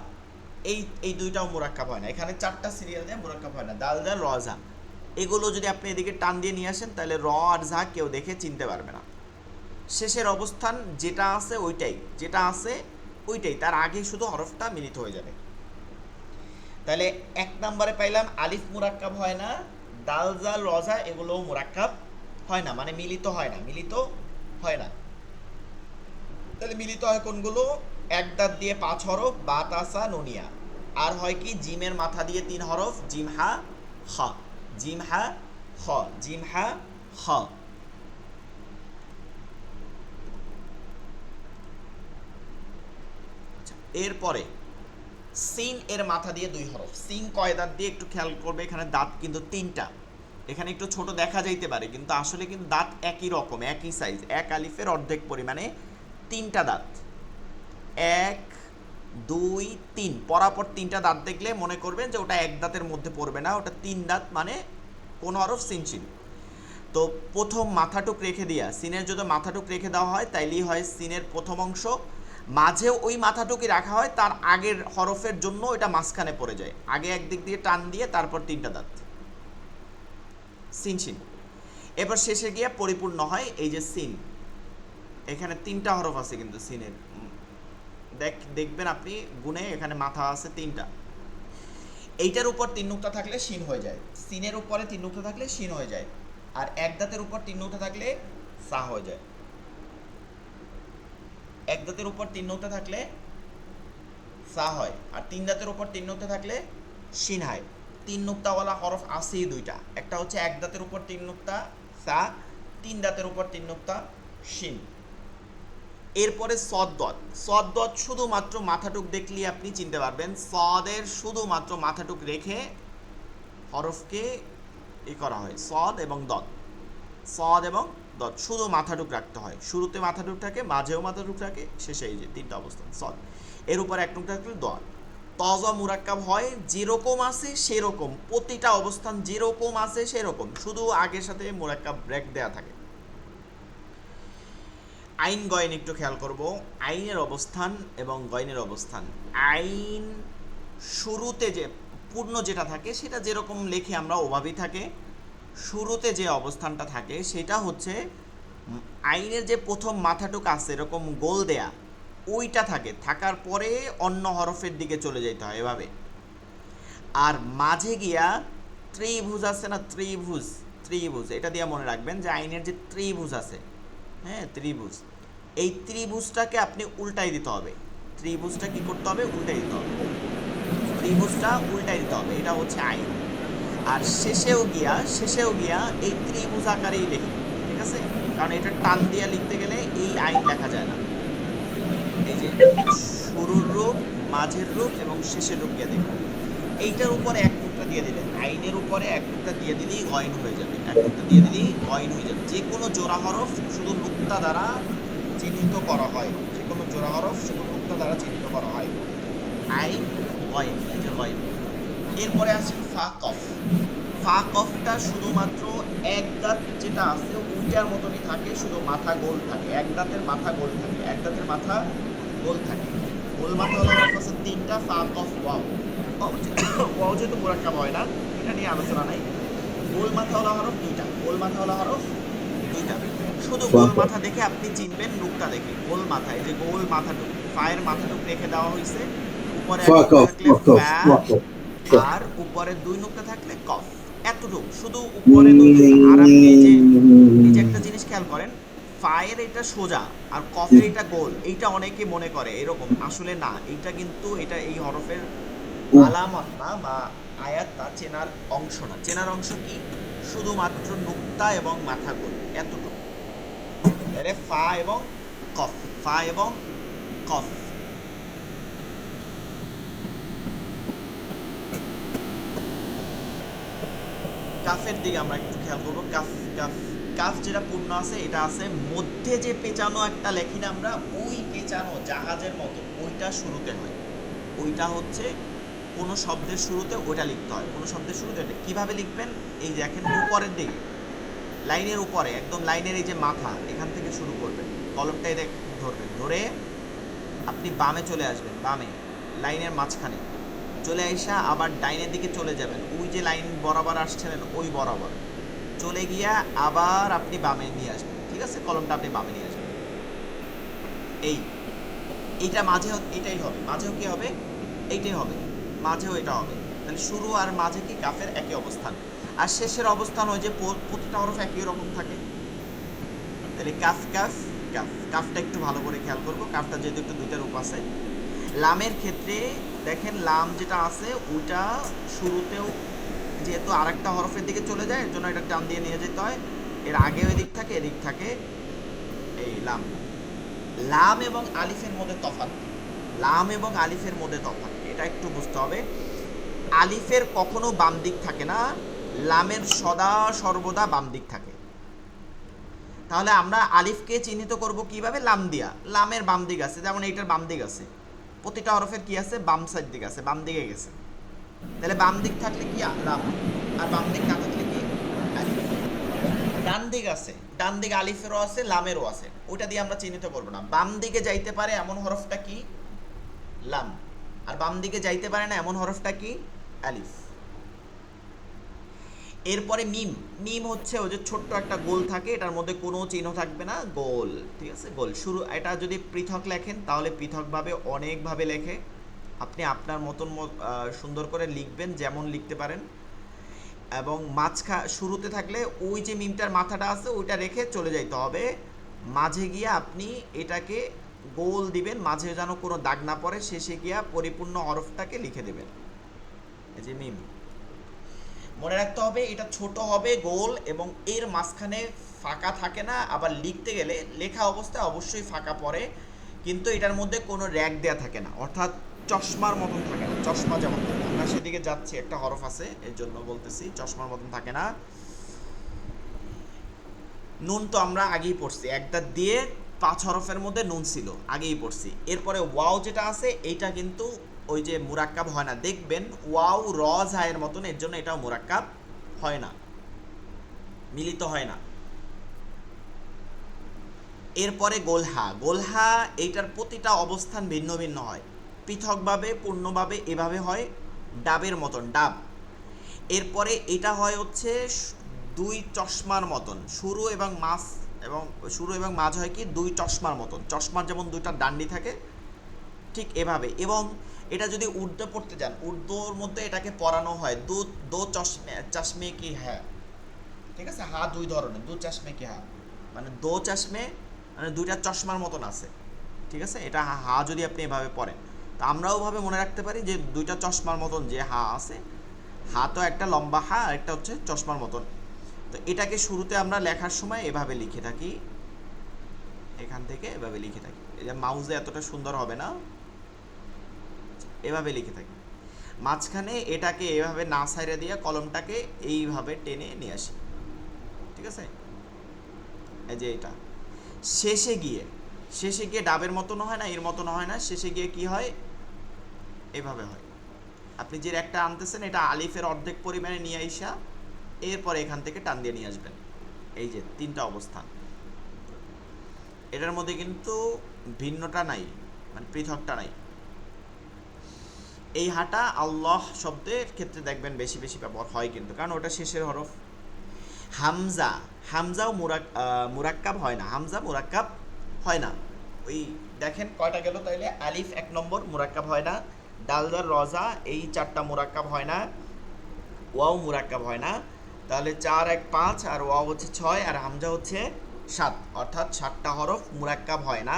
এই দুইটাও মুরাক্কাব হয় না। এখানে 4টা সিরিয়াল দিয়ে মুরাক্কাব হয় না, দাল জাল রজা। এগুলো যদি আপনি এদিকে টান দিয়ে নিয়ে আসেন, তাহলে র আর ঝা কেউ দেখে চিনতে পারবে না। শেষের অবস্থান যেটা আছে ওইটাই, যেটা আছে ওইটাই, তার আগে শুধু হরফটা মিলিত হয়ে যাবে। তাহলে 1 নম্বরে পাইলাম আলিফ মুরাক্কাব হয় না, দাল জাল রজা এগুলোও মুরাক্কাব হয় না, মানে মিলিত হয় না, মিলিত হয় না। তাহলে মিলিত হয় কোনগুলো? এক দাঁত দিয়ে 5 হরফ, বা, তা, সা, নুনিয়া। আর হয় কি? জিমের মাথা দিয়ে 3 হরফ, জিম হা খ, জিম হা খ, জিম হা খ। আচ্ছা, এরপরে সিন এর মাথা দিয়ে 2 হরফ। সিন কয় দাঁত দিয়ে একটু খেয়াল করবে, এখানে দাঁত কিন্তু 3টা। এখানে একটু ছোট দেখা যাইতে পারে, কিন্তু আসলে কিন্তু দাঁত একই রকম, একই সাইজ, এক আলিফের অর্ধেক পরিমাণে 3টা দাঁত। 1 2 3 পরাপর 3টা দাঁত দেখলে মনে করবেন যে ওটা এক দাঁতের মধ্যে পড়বে না, ওটা 3 দাঁত, মানে কোন হরফ সিন সিন। তো প্রথম মাথাটুক রেখে দিয়া, সিনের যদি মাথাটুক রেখে দেওয়া হয় তাইলেই হয় সিনের প্রথম অংশ। মাঝেও ওই মাথাটুকি রাখা হয়, তার আগের হরফের জন্য এটা মাঝখানে পড়ে যায়, আগে একদিক দিয়ে টান দিয়ে তারপর 3টা দাঁত, সিন সিন। এবার শেষে গিয়ে পরিপূর্ণ হয় এই যে সিন। এখানে 3টা হরফ আছে কিন্তু সিনের, দেখবেন আপনি গুণে, এখানে মাথা আছে 3টা। এইটার উপর 3 নুক্তা থাকলে শিন হয়ে যায়, সিনের উপরে 3 নুক্তা থাকলে শিন হয়ে যায়, আর এক দাঁতের উপর 3 নুক্তা থাকলে সা হয়ে যায়। এক দাঁতের উপর 3 নুক্তা থাকলে সা হয়, আর 3 দাঁতের উপর 3 নুক্তা থাকলে শিন হয়। 3 নুক্তাওয়ালা হরফ আছেই 2টা, একটা হচ্ছে এক দাঁতের উপর 3 নুক্তা সা, 3 দাঁতের উপর 3 নুক্তা শিন। এরপরে সদ্দত। সদ্দত শুধুমাত্র মাথাটুক দেখলেই আপনি চিনতে পারবেন, সদের শুধুমাত্র মাথাটুক রেখে হরফকে করা হয়, সদ এবং দত, সদ এবং দত শুধু মাথাটুক রাখতে হয়। শুরুতে মাথাটুক থাকে, মাঝেও মাথাটুক থাকে, শেষে এই যে 3টা অবস্থান সদ। এর উপর এক টুক থাকলে দত। তজ মুরাক্কাব হয় যেরকম আছে সেরকম, প্রতিটা অবস্থান যেরকম আছে সেরকম, শুধু আগের সাথে মুরাক্কাব ব্রেক দেয়া থাকে। আইন গয়ন একটু খেয়াল করব, আইনের অবস্থান এবং গয়নের অবস্থান। আইন শুরুতে যে পূর্ণ যেটা থাকে সেটা যেরকম লেখে আমরা ওভাবেই থাকে। শুরুতে যে অবস্থানটা থাকে সেটা হচ্ছে আইনের যে প্রথম মাথাটুক আছে এরকম গোল দেয়া, ওইটা থাকে, থাকার পরে অন্য হরফের দিকে চলে যেতে হয় এভাবে। আর মাঝে গিয়া ত্রিভুজ আছে না, ত্রিভুজ, ত্রিভুজ এটা দিয়ে মনে রাখবেন যে আইনের যে ত্রিভুজ আছে, হ্যাঁ ত্রিভুজ, এই ত্রিভুজটাকে আপনি উল্টাই দিতে হবে। ত্রিভুজটা কি করতে হবে? উল্টাই দিতে হবে, ত্রিভুজটা উল্টাই দিতে হবে, এটা হচ্ছে আইন। আর শেষেও গিয়া এই ত্রিভুজ আকারেই লিখবে, ঠিক আছে? কারণ এটা টান দিয়ে লিখতে গেলে এই আইন লেখা যায় না। এই যে শুরুর রূপ, মাঝের রূপ এবং শেষের রূপ দিয়ে দেখবেন। এইটার উপরে এক টুকরা দিয়ে দিলেন, আইনের উপরে এক টুকরা দিয়ে দিলেই গয়ন হয়ে যাবে, এক টুকরা দিয়ে দিলেই গয়ন হয়ে যাবে। যে কোনো জোড়া হরফ শুধু নুক্তা দ্বারা চিহ্নিত করা হয়, যে কোনো জোড়া হরফ শুধু নুক্তা দ্বারা চিহ্নিত করা হয়। আইন গয়ন, এই যে গয়ন। এরপরে আছে ফা কফ। ফা কফটা শুধুমাত্র এক দাঁত যেটা আছে ওইটার মতনই থাকে, শুধু মাথা গোল থাকে, এক দাঁতের মাথা গোল থাকে, এক দাঁতের মাথা গোল থাকে। গোল মাথা হলো হরফ আছে 3টা, ফা কফ ওয়াও। ওয়াও যেহেতু মুরাক্কাব হয় না, এটা নিয়ে আলোচনা নাই। গোল মাথা হলো হরফ 2টা, গোল মাথা হলো হরফ 2টা। শুধু গোল মাথা দেখে আপনি চিনবেন নুক্তা দেখে, গোল মাথা, এই যে গোল মাথাটুকু, ফায়ের মাথাটুকু রেখে দেওয়া হয়েছে, উপরে এক নুক্তা থাকলে ফা, আর উপরে 2 নুক্তা থাকলে কফ, এতটুকু শুধু উপরে 2 নুক্তা। আর আপনি এই যে একটা জিনিস খেয়াল করেন, ফায়ের এটা সোজা আর কফের এটা গোল, এইটা অনেকে মনে করে এরকম, আসলে না, এইটা কিন্তু এটা এই হরফের আলামত না বা আয়াত না, চেনার অংশ না। চেনার অংশ কি? শুধুমাত্র নুক্তা এবং মাথা গোল, এতটুকু। তাহলে ফা এবং কফ, ফা এবং কফ। কাফের দিকে আমরা একটু খেয়াল করবো। কাফ, কাফ, কাফ যেটা পূর্ণ আছে এটা আছে মধ্যে যে পেঁচানো একটা লেখি না আমরা, ওই পেঁচানো জাহাজের মতো ওইটা শুরুতে হয়, ওইটা হচ্ছে কোনো শব্দের শুরুতে ওইটা লিখতে হয়, কোনো শব্দের শুরুতে। এটা কীভাবে লিখবেন? এই দেখেন উপরের দিকে, লাইনের উপরে একদম, লাইনের এই যে মাথা, এখান থেকে শুরু করবেন, কলমটাই ধরবেন, ধরে আপনি বামে চলে আসবেন, বামে লাইনের মাঝখানে চলে আসা আবার ডাইনের দিকে চলে যাবেন, ওই যে লাইন বরাবর আসছিলেন ওই বরাবর চলে গিয়া আবার আপনি বামে নিয়ে আসবেন, ঠিক আছে? কলমটা আপনি বামে নিয়ে আসবেন, এইটা মাঝে এটাই হবে, মাঝেও কি হবে? এইটাই হবে, মাঝেও এটা হবে। তাহলে শুরু আর মাঝে কি কাফের একই অবস্থান, আর শেষের অবস্থান হয় যে প্রতিটা হরফ একই রকম থাকে। তাহলে কাফ, কাফ, কাফ। কাফটা একটু ভালো করে খেয়াল করবো, কাফটা যেহেতু একটু 2টা রূপ আছে। লামের ক্ষেত্রে দেখেন লাম যেটা আছে ওইটা শুরুতেও যেহেতু আরেকটা হরফের দিকে চলে যায়, এর জন্য এটা টান দিয়ে নিয়ে যেতে হয়। এর আগেও এদিক থাকে, এদিক থাকে এই লাম। লাম এবং আলিফের মধ্যে তফাৎ, লাম এবং আলিফের মধ্যে তফাৎ, এটা একটু বুঝতে হবে। আলিফের কখনো বাম দিক থাকে না, লামের সদা সর্বদা বাম দিক থাকে। তাহলে আমরা আলিফকে চিহ্নিত করব কিভাবে? লাম দিয়া। লামের বাম দিক আছে, যেমন এইটার বাম দিক আছে, প্রতিটা হরফের কি আছে? বাম সাইড দিক আছে, বাম দিকে গেছে। তাহলে বাম দিক থাকলে কি? লাম। আর বাম দিক না থাকলে কি? আলিফ। ডান দিক আছে, ডান দিক আলিফেরও আছে, লামেরও আছে, ওইটা দিয়ে আমরা চিহ্নিত করব না। বাম দিকে যাইতে পারে এমন হরফটা কি? লাম। আর বাম দিকে যাইতে পারে না এমন হরফটা কি? আলিফ। এরপরে মিম। মিম হচ্ছে ওই যে ছোট্ট একটা গোল থাকে, এটার মধ্যে কোনো চিহ্ন থাকবে না, গোল, ঠিক আছে, গোল। শুরু, এটা যদি পৃথক লেখেন তাহলে পৃথকভাবে অনেকভাবে লেখে, আপনি আপনার মতন সুন্দর করে লিখবেন, যেমন লিখতে পারেন। এবং শুরুতে থাকলে ওই যে মিমটার মাথাটা আছে ওইটা রেখে চলে যাইতে হবে, মাঝে গিয়ে আপনি এটাকে গোল দিবেন, মাঝে যেন কোনো দাগ না পড়ে, শেষে গিয়া পরিপূর্ণ হরফটাকে লিখে দেবেন। এই যে মিম, মনে রাখতে হবে এটা ছোট হবে, গোল, এবং এর মাঝখানে ফাঁকা থাকে না। আবার লিখতে গেলে লেখা অবস্থায় অবশ্যই ফাঁকা পড়ে, কিন্তু এটার মধ্যে কোনো র্যাক দেয়া থাকে না, অর্থাৎ চশমার মতন থাকে না। চশমা যেমন থাকে, আমরা সেদিকে যাচ্ছি, একটা হরফ আছে এর জন্য বলতেছি, চশমার মতন থাকে না। নুন তো আমরা আগেই পড়ছি, একটা দিয়ে 5 হরফের মধ্যে নুন ছিল, আগেই পড়ছি। এরপরে ওয়াও যেটা আছে এইটা কিন্তু ওই যে মুরাক্কাব হয় না, দেখবেন ওয়াও র জায়ের মতন, এর জন্য এটাও মুরাক্কাব হয় না, মিলিত হয় না। এরপরে গোলহা। গোলহা এইটার প্রতিটা অবস্থান ভিন্ন ভিন্ন হয়, পৃথকভাবে পূর্ণভাবে এভাবে হয়, ডাবের মতন, ডাব। এরপরে এটা হয় হচ্ছে দুই চশমার মতন, শুরু এবং মাঝ হয় কি দুই চশমার মতন, চশমার যেমন দুইটা ডান্ডি থাকে ঠিক এভাবে। এবং এটা যদি উর্দু পড়তে যান, উর্দুর মধ্যে এটাকে পড়ানো হয় দো চশমে কি হ্যাঁ, ঠিক আছে, হা দুই ধরনের, দু চশমে কি হা, মানে দো চশমে মানে দুইটা চশমার মতন আছে, ঠিক আছে। এটা হা যদি আপনি এভাবে পড়েন, তো আমরাও ভাবে মনে রাখতে পারি যে দুইটা চশমার মতন যে হা আছে, হা তো একটা লম্বা হা, আর একটা হচ্ছে চশমার মতন। তো এটাকে শুরুতে আমরা লেখার সময় এভাবে লিখে থাকি, এখান থেকে এভাবে লিখে থাকি, এই যে মাউসে এতটা সুন্দর হবে না, এভাবে লিখে থাকি। মাঝখানে এটাকে এভাবে না সাইরে দিয়ে কলমটাকে এইভাবে টেনে নিয়ে আসি, ঠিক আছে। এই যে এটা শেষে গিয়ে ডাবের মতন হয় না, এর মতন হয় না, শেষে গিয়ে কি হয়? এভাবে হয়। আপনি যে একটা আনতেছেন এটা আলিফের অর্ধেক পরিমাণে নিয়ে আইসা এরপরে এখান থেকে টান দিয়ে নিয়ে আসবেন। এই যে 3টা অবস্থান, এটার মধ্যে কিন্তু ভিন্নটা নাই, মানে পৃথকটা নাই। এই হাটা আল্লাহ শব্দের ক্ষেত্রে দেখবেন বেশি বেশি ব্যবহার হয় কিন্তু, কারণ ওটা শেষের হরফ। হামজা, হামজাও মুরাক্কাব হয় না, হামজা মুরাক্কাব হয় না। ওই দেখেন কয়টা গেল তাইলে, আলিফ 1 নম্বর মুরাক্কাব হয় না, ডালদার রজা এই 4টা মুরাক্কাব হয় না, ওয়াও মুরাক্কাব হয় না। তাহলে 4 1 5, আর ওয়াও হচ্ছে 6, আর হামজা হচ্ছে 7, অর্থাৎ 7টা হরফ মুরাক্কাব হয় না।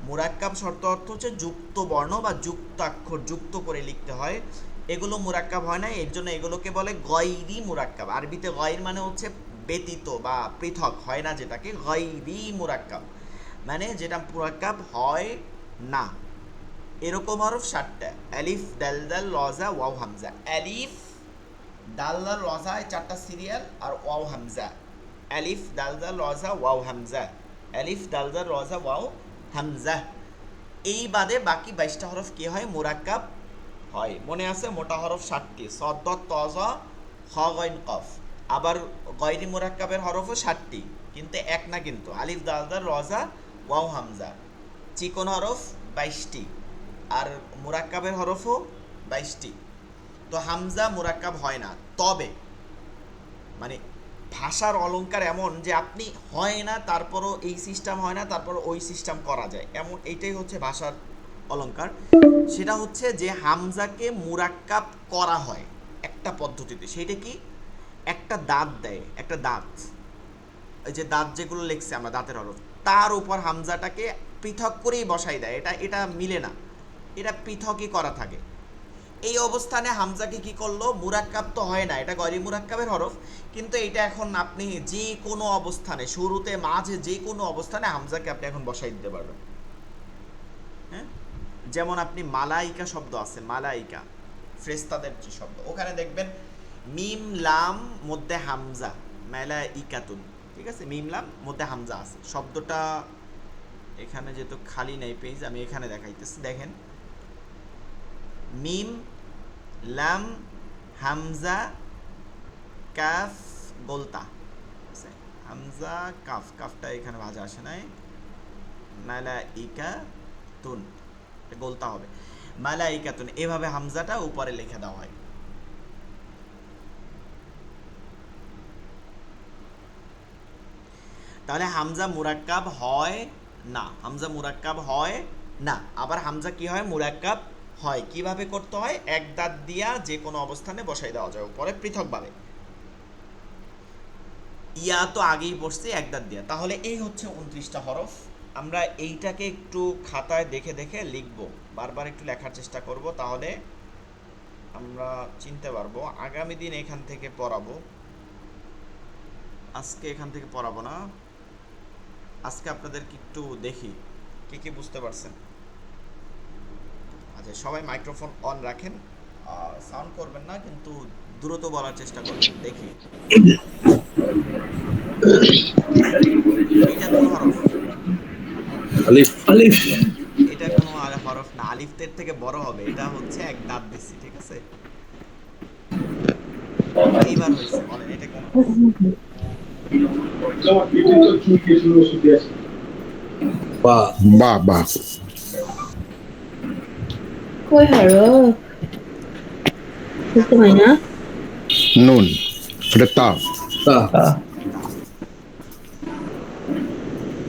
মুরাক্কাব শর্ত অর্থ হচ্ছে যুক্ত বর্ণ বা যুক্তাক্ষর যুক্ত করে লিখতে হয়, এগুলো মুরাক্কাব হয় না, এর জন্য এগুলোকে বলে গয়রি মুরাক্কাব। আরবিতে গয়র মানে হচ্ছে ব্যতীত বা পৃথক, হয় না যেটাকে, গয়রি মুরাক্কাব মানে যেটা মুরাক্কাব হয় না। এরকম হরফ 7টা, আলিফ দাল দাল রজা ওয়াও হামজা, আলিফ দাল দাল রজা, 4টা সিরিয়াল, আর ওয়াও হামজা, আলিফ দাল দাল রজা ওয়াও হামজা, আলিফ দাল দাল রজা ওয়াও হামজা। এই বাদে বাকি 22টা হরফ কি হয়? মুরাক্কাব হয়। মনে আছে মোটা হরফ 7টি, সদ দত ত জ খ গইন কফ। আবার গয়রি মুরাক্কাবের হরফও 7টি, কিন্তু এক না, কিন্তু আলিফ দাল দাল রজা ওয়াও হামজা। চিকন হরফ 22টি, আর মুরাক্কাবের হরফও 22টি। তো হামজা মুরাক্কাব হয় না, তবে মানে ভাষার অলংকার এমন যে আপনি হয় না তারপরও এই সিস্টেম হয় না তারপরও ওই সিস্টেম করা যায়, এমন এইটাই হচ্ছে ভাষার অলংকার। সেটা হচ্ছে যে হামজাকে মুরাক্কাব করা হয় একটা পদ্ধতিতে, সেইটা কি? একটা দাঁত দেয়, একটা দাঁত, এই যে দাঁত যেগুলো লিখছে আমরা দাঁতের হরফ, তার উপর হামজাটাকে পৃথক করেই বসাই দেয়, এটা মিলে না, এটা পৃথকই করা থাকে। এই অবস্থানে হামজাকে কি করলো, মুরাক্কাব তো হয় না, এটা গয়রি মুরাক্কাবের হরফ, কিন্তু এটা এখন আপনি যে কোনো অবস্থানে, শুরুতে মাঝে যে কোনো অবস্থানে হামজাকে আপনি এখন বসাই দিতে পারবেন। হ্যাঁ, যেমন আপনি মালাইকা শব্দ আছে, মালাইকা ফেরেশতাদের যে শব্দ, ওখানে দেখবেন মিম লাম মধ্যে হামজা, মালাইকাতুন, ঠিক আছে, মিম লাম মধ্যে হামজা আছে। শব্দটা এখানে যেহেতু খালি নাই পেজ, আমি এখানে দেখাইতেছি, দেখেন মিম লাম হামজা কাফ গোলতা, হামজা কাফ, কাফটা এখানে ভাজা আসে নাই, মালাইকাতুন গোলতা হবে, মালাইকাতুন, এভাবে হামজাটা উপরে লিখে দেওয়া হয়। তাহলে হামজা মুরাক্কাব হয় না, হামজা মুরাক্কাব হয় না। আবার হামজা কি হয়, মুরাক্কাব হয়। কিভাবে করতে হয়, এক দাঁত দিয়া যে কোনো অবস্থানে বসাই দেওয়া যায় উপরে পৃথকভাবে। ইয়া তো আগেই পড়ছি এক দাঁত দিয়া। তাহলে এই হচ্ছে 29টা হরফ। আমরা এইটাকে একটু খাতায় দেখে দেখে লিখব, বারবার একটু লেখার চেষ্টা করব, তাহলে আমরা চিনতে পারবো। আগামী দিন এখান থেকে পড়াবো, আজকে এখান থেকে পড়াবো না। আজকে আপনাদেরকে একটু দেখি কি কি বুঝতে পারছেন। আচ্ছা, সবাই মাইক্রোফোন অন রাখেন, সাউন্ড করবেন না, কিন্তু দ্রুত বলার চেষ্টা করবেন। দেখি এটা কোন হরফ? আলিফ। আলিফ। এটা কোনো হরফ না, আলিফের থেকে বড় হবে, এটা হচ্ছে এক দাঁত দিছি, ঠিক আছে। এইবার হয়েছে, বলেন এটা কোন হরফ? বা। বা বা কই হরফ বুঝতে পারি না। নুন, এটা তা। তা।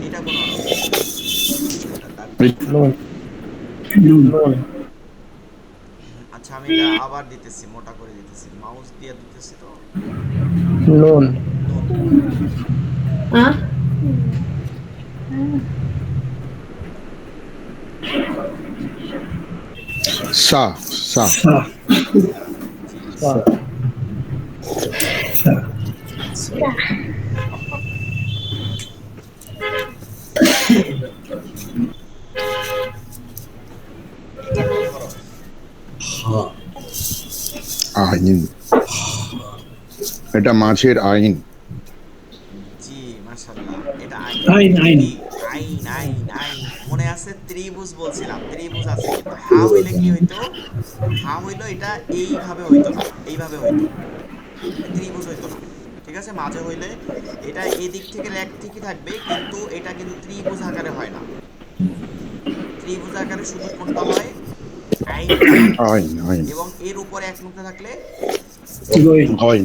এটা কোন হরফ? আচ্ছা, আমি এটা আবার দিতেছি, মোটা করে দিতেছি, মাউস দিয়ে দিতেছি, তো নুন। নুন। আহ সা সা এটা কোন হরফ? হা। আইন, এটা মাছের আইন। জি, মাশাআল্লাহ, এটা আইন। আইন, আইন। কি? আইন, আইন, আইন। মনে আছে ত্রিভুজ বলছিলাম, ত্রিভুজ আছে, কিন্তু হা হইলে কি হইতো, হা হইলো এটা এইভাবে হইতো না, এইভাবে হইতো, ত্রিভুজ হইতো না, ঠিক আছে। মাঝে হইলে এটা এদিক থেকে এক ঠিকই থাকবে, কিন্তু এটা কিন্তু ত্রিভুজ আকারে হয় না। ত্রিভুজ আকারে শুধু কোনটা হয়, আইনটা হয়, আইন আইন এবং এর উপরে এক নুক্তা থাকলে আইন। হয়।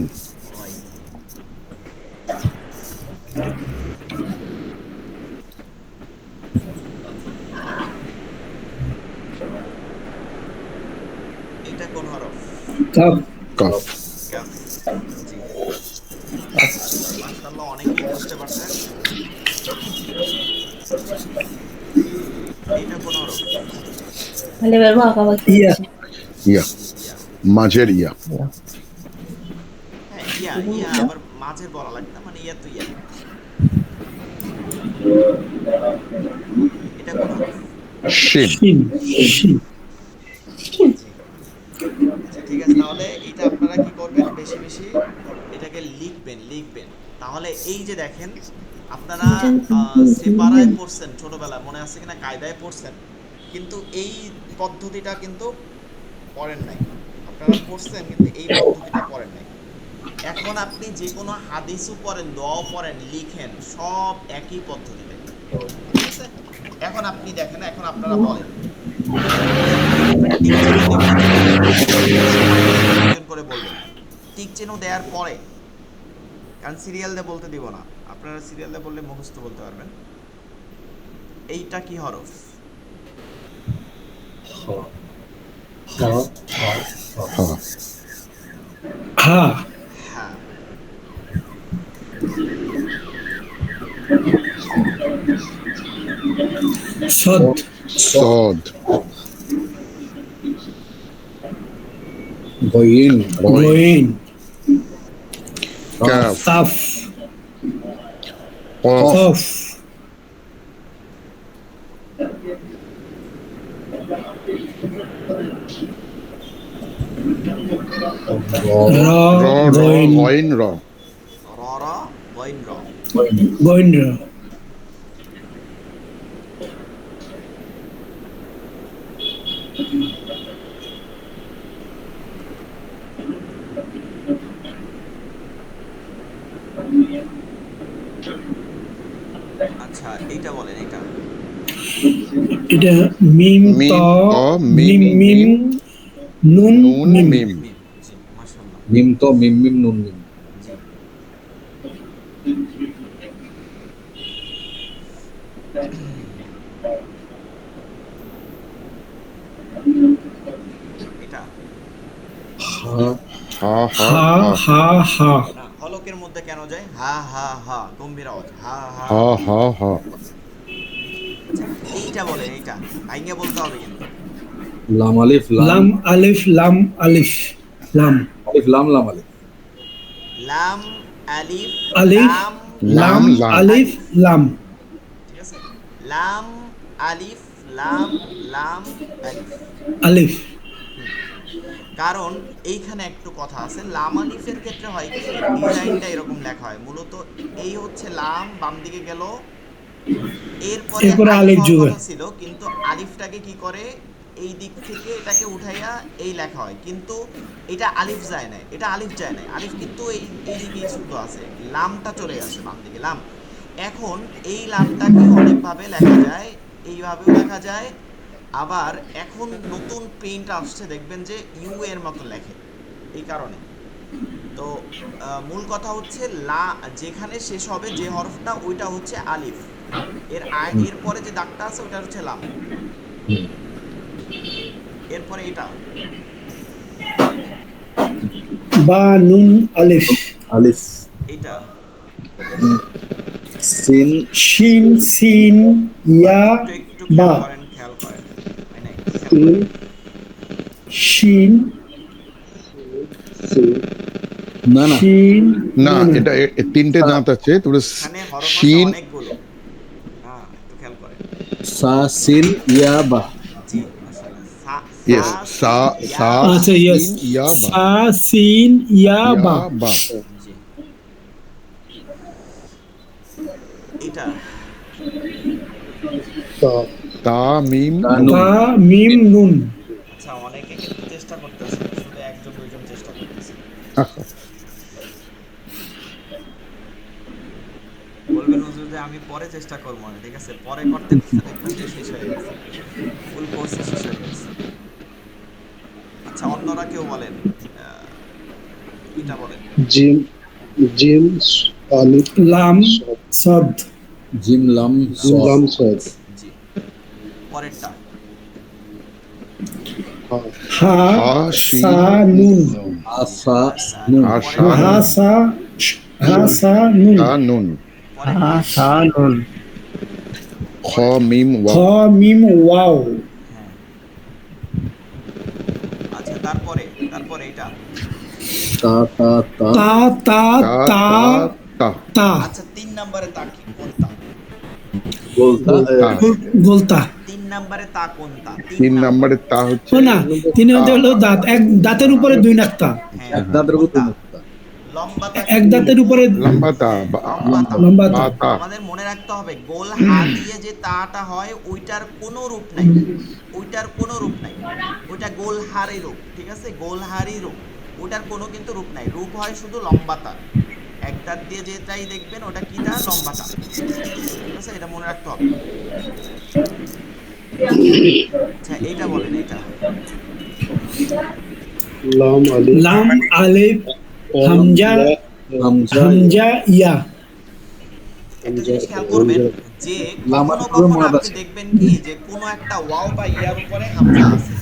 এটা কোন হরফ? কাফ। কাফ। কাফ। জি, মাশাআল্লাহ, অনেকেই বুঝতে পারছেন। এটা কোন হরফ? তাহলে এবার ভাগাভাগি ইয়া। হচ্ছে। ইয়া, ইয়া। মাঝের ইয়া। হ্যাঁ, ইয়া, ইয়া আবার মাঝে বলা লাগে না, মানে ইয়া তো ইয়া। এটা কোন হরফ? শিন। শিন। শিন। জি। আচ্ছা, ঠিক আছে, তাহলে এটা আপনারা কি করবেন, বেশি বেশি এটাকে লিখবেন, লিখবেন। তাহলে এই যে দেখেন, আপনারা সেপারায় পড়ছেন ছোটবেলায়, মনে আছে কিনা, কায়দায় পড়ছেন, কিন্তু এই পদ্ধতিটা কিন্তু পড়েন নাই। আপনারা পড়ছেন, কিন্তু এই পদ্ধতিটা পড়েন নাই। এখন আপনি যে কোনো হাদিসও পড়েন, দোয়াও পড়েন, লিখেন, সব একই পদ্ধতিতে, ঠিক আছে। এখন আপনি দেখেন, এখন আপনারা বলেন, টিক চিহ্ন দিব, একজন করে বলবেন, টিক চিহ্ন দেওয়ার পরে, কারণ সিরিয়াল দিয়ে বলতে দিব না, আপনারা সিরিয়াল দিয়ে বললে মুখস্থ বলতে পারবেন। এইটা কি হরফ? হা। হ্যাঁ। সদ। সদ। গইন গোয়েন কাফ কাফ কফ কফ র র র গোয়েন গইন র র র গইন র। গোয়েন র আচ্ছা এইটা বলেন এটা। এটা মিম মিম ত ত মিম মিম মিম মিম নুন নুন মিম মিম মিম। জি মাশাআল্লাহ। মিম তো মিম মিম নুন মিম। জি এটা হা হা হা হা হা হা হা না হলকের মধ্যে কেন যায় হা হা হা গম্ভীর আওয়াজ হা হা। হা হা হা আচ্ছা এইটা বলেন এইটা ভাইঙ্গা বলতে হবে কিন্তু। লাম আলিফ লাম আলিফ লাম আলিফ লাম আলিফ লাম লাম আলিফ লাম আলিফ আলিফ লাম লাম লাম আলিফ লাম ঠিক আছে লাম আলিফ লাম লাম আলিফ। আলিফ কারণ এইখানে একটু কথা আছে লাম আলিফের ক্ষেত্রে হয় কি ডিজাইনটা এরকম লেখা হয় মূলত এই হচ্ছে লাম বাম দিকে গেল এরপরে এরপরে আলিফ আলিফ হওয়ার যোগ কথা ছিল কিন্তু আলিফটাকে কি করে এই দিক থেকে এটাকে উঠাইয়া এই লেখা হয় কিন্তু এটা আলিফ যায় না এটা আলিফ যায় না আলিফ কিন্তু এই দিকেই শুদ্ধ আছে লামটা চলে আসে বাম দিকে লাম। এখন এই লামটাকে অনেকভাবে লেখা যায় এইভাবেও লেখা যায় আবার এখন নতুন প্রিন্ট আসছে দেখবেন যে ইউ এর মতো লেখে এই কারণে। তো মূল কথা হচ্ছে যেখানে শেষ হবে যে হরফটা ওইটা হচ্ছে আলিফ এরপরে যে দাগটা আছে ওটা হচ্ছে লাম। এরপরে এটা বা নুন আলিফ আলিফ এটা সিন শিন সিন ইয়া একটু বা খেয়াল করেন তাই না একটু খেয়াল করেন। শিন না না শিন না এটা তিনটে দাঁত আছে তোমরা এখানে হরফ আছে শিন অনেকগুলো হ্যাঁ একটু খেয়াল করেন। সা সিন ইয়া বা জি মাশাআল্লাহ ইয়েস সা সা আচ্ছা ইয়েস সিন ইয়া বা সা সিন ইয়া বা ইয়া বা জি এটা তা তা মিম তা নুন। তা মিম নুন আচ্ছা অনেকে কিন্তু চেষ্টা করতেছে শুধু একজন দুইজন চেষ্টা করতেছে বলবেন হুজুর যে আমি পরে চেষ্টা করবো না ঠিক আছে পরে করতে করতে দেখবেন যে শেষ হয়ে গেছে ফুল কোর্সে শেষ হয়ে গেছে। আচ্ছা অন্যরা কেউ বলেন এটা বলেন জিম জিম আলিফ লাম সদ সদ জিম লাম জিম লাম সদ জি পরেরটা হা হা হা শিন সা নুন আসা আচ্ছা, নুন আশা হা নুন সা হা সা নুন তা নুন পরেরটা সা নুন খ মিম খ ওয়া মিম ওয়াও হ্যাঁ আচ্ছা তারপরে এটা তা তা তা তা তা তা তা তা তা তা আচ্ছা 3 নম্বরে তা কি কোনটা বলতা তা। গোলতা 3 নম্বরে তা কোনটা তিন নম্বরে তা হচ্ছে ও না তিন মধ্যে হলো দাঁত এক দাঁতের উপরে দুই নাক্তা হ্যাঁ এক দাঁতের উপর কোনটা? মুক্তা লম্বা তা এক দাঁতের উপরে লম্বা তা বা লম্বা বা তা তা আমাদের মনে রাখতে হবে গোল হা দিয়ে যে তাটা হয় ওইটার কোনো রূপ নাই ওইটা গোল হারি রূপ ঠিক আছে গোল হারি রূপ ওইটার কোনো কিন্তু রূপ নাই রূপ হয় শুধু লম্বা তা এক দাঁত দিয়ে যেটাই দেখবেন ওটা কি তা লম্বা তা ঠিক আছে এটা মনে রাখতে হবে। আচ্ছা এইটা বলেন এটা লাম আলিফ লাম আলিফ হামজা হামজা হামজা ইয়া একটা জিনিস খেয়াল করবেন যে লামার কখনো পুরো কখনো মনে আপনি আছে। দেখবেন কি যে কোনো একটা ওয়াও বা ইয়ার উপরে হামজা আছে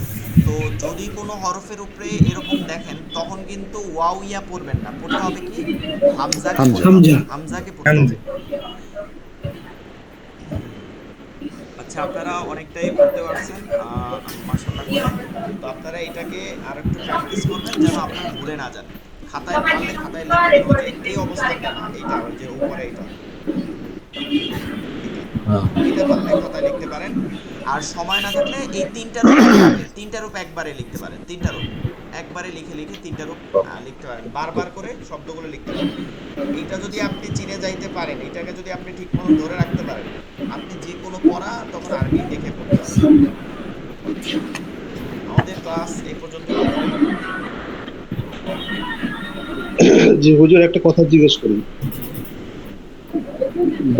তো যদি কোনো হরফের উপরে এরকম দেখেন তখন কিন্তু ওয়াও ইয়া পড়বেন না পড়তে হবে কি হামজাকে হামজা। পড়তে হবে হামজা। হামজাকে পড়তে হবে। আচ্ছা আচ্ছা, আপনারা অনেকটাই বুঝতে পারছেন, মাশাআল্লাহ করে। তো আপনারা এটাকে আর একটু প্র্যাকটিস করবেন যেন আপনার ভুলে না যান। খাতায় পারলে খাতায় লিখবেন, ওই যে এই অবস্থানটা না, এইটা ওই যে উপরে এইটা, এটা পারলে খাতায় লিখতে পারেন। আর সময় না থাকলে এই তিনটা রূপ থাকে, তিনটা রূপ একবারে লিখতে পারেন, তিনটা রূপ একবারে লিখে লিখে তিনটা রূপ লিখতে পারেন, বারবার করে শব্দগুলো লিখতে পারেন। এইটা যদি আপনি চিনে যাইতে পারেন, এটাকে যদি আপনি ঠিক মতো ধরে রাখতে পারেন, আপনি যে কোনো পড়া তখন আরবি দেখে পড়তে পারবেন। আমাদের ক্লাস এই পর্যন্ত। জি হুজুর, একটা কথা জিজ্ঞেস করি।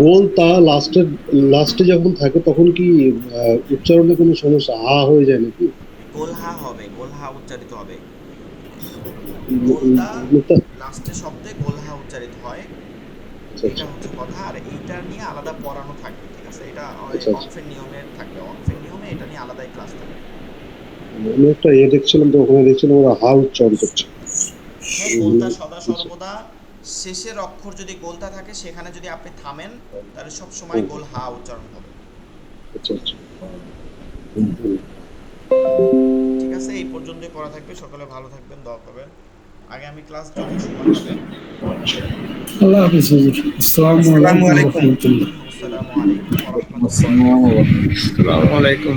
গোলতা লাস্টে যখন থাকে তখন কি উচ্চারণে কোনো সমস্যা হা হয়ে যায় নাকি? গোলহা হবে, গোলহা উচ্চারিত হবে। গোলতা লাস্টে শব্দে গোলহা উচ্চারিত হয়, এটা হচ্ছে কথা। আর এইটা নিয়ে আলাদা পড়ানো থাকবে, ঠিক আছে? এটা অংশের নিয়মে থাকবে, অংশের নিয়মে এটা নিয়ে আলাদাই ক্লাস থাকবে। আমি একটা দেখছিলাম, তো ওখানে দেখছিলাম ওরা হা উচ্চারণ করছে। হ্যাঁ, গোলতা সদা সর্বদা শেষের অক্ষর যদি গোলতা থাকে, সেখানে যদি আপনি থামেন তাহলে সব সময় গোল হা উচ্চারণ হবে। আচ্ছা আচ্ছা। ঠিক আছে, এই পর্যন্তই পড়া থাকবে। সকলে ভালো থাকবেন, দোয়া করবেন। আগামী ক্লাস যখন সময় হবে। আল্লাহ হাফিজ হুজুর। আসসালামু আলাইকুম ওয়া রাহমাতুল্লাহ। আসসালামু আলাইকুম ওয়া রাহমাতুল্লাহ। আসসালামু আলাইকুম।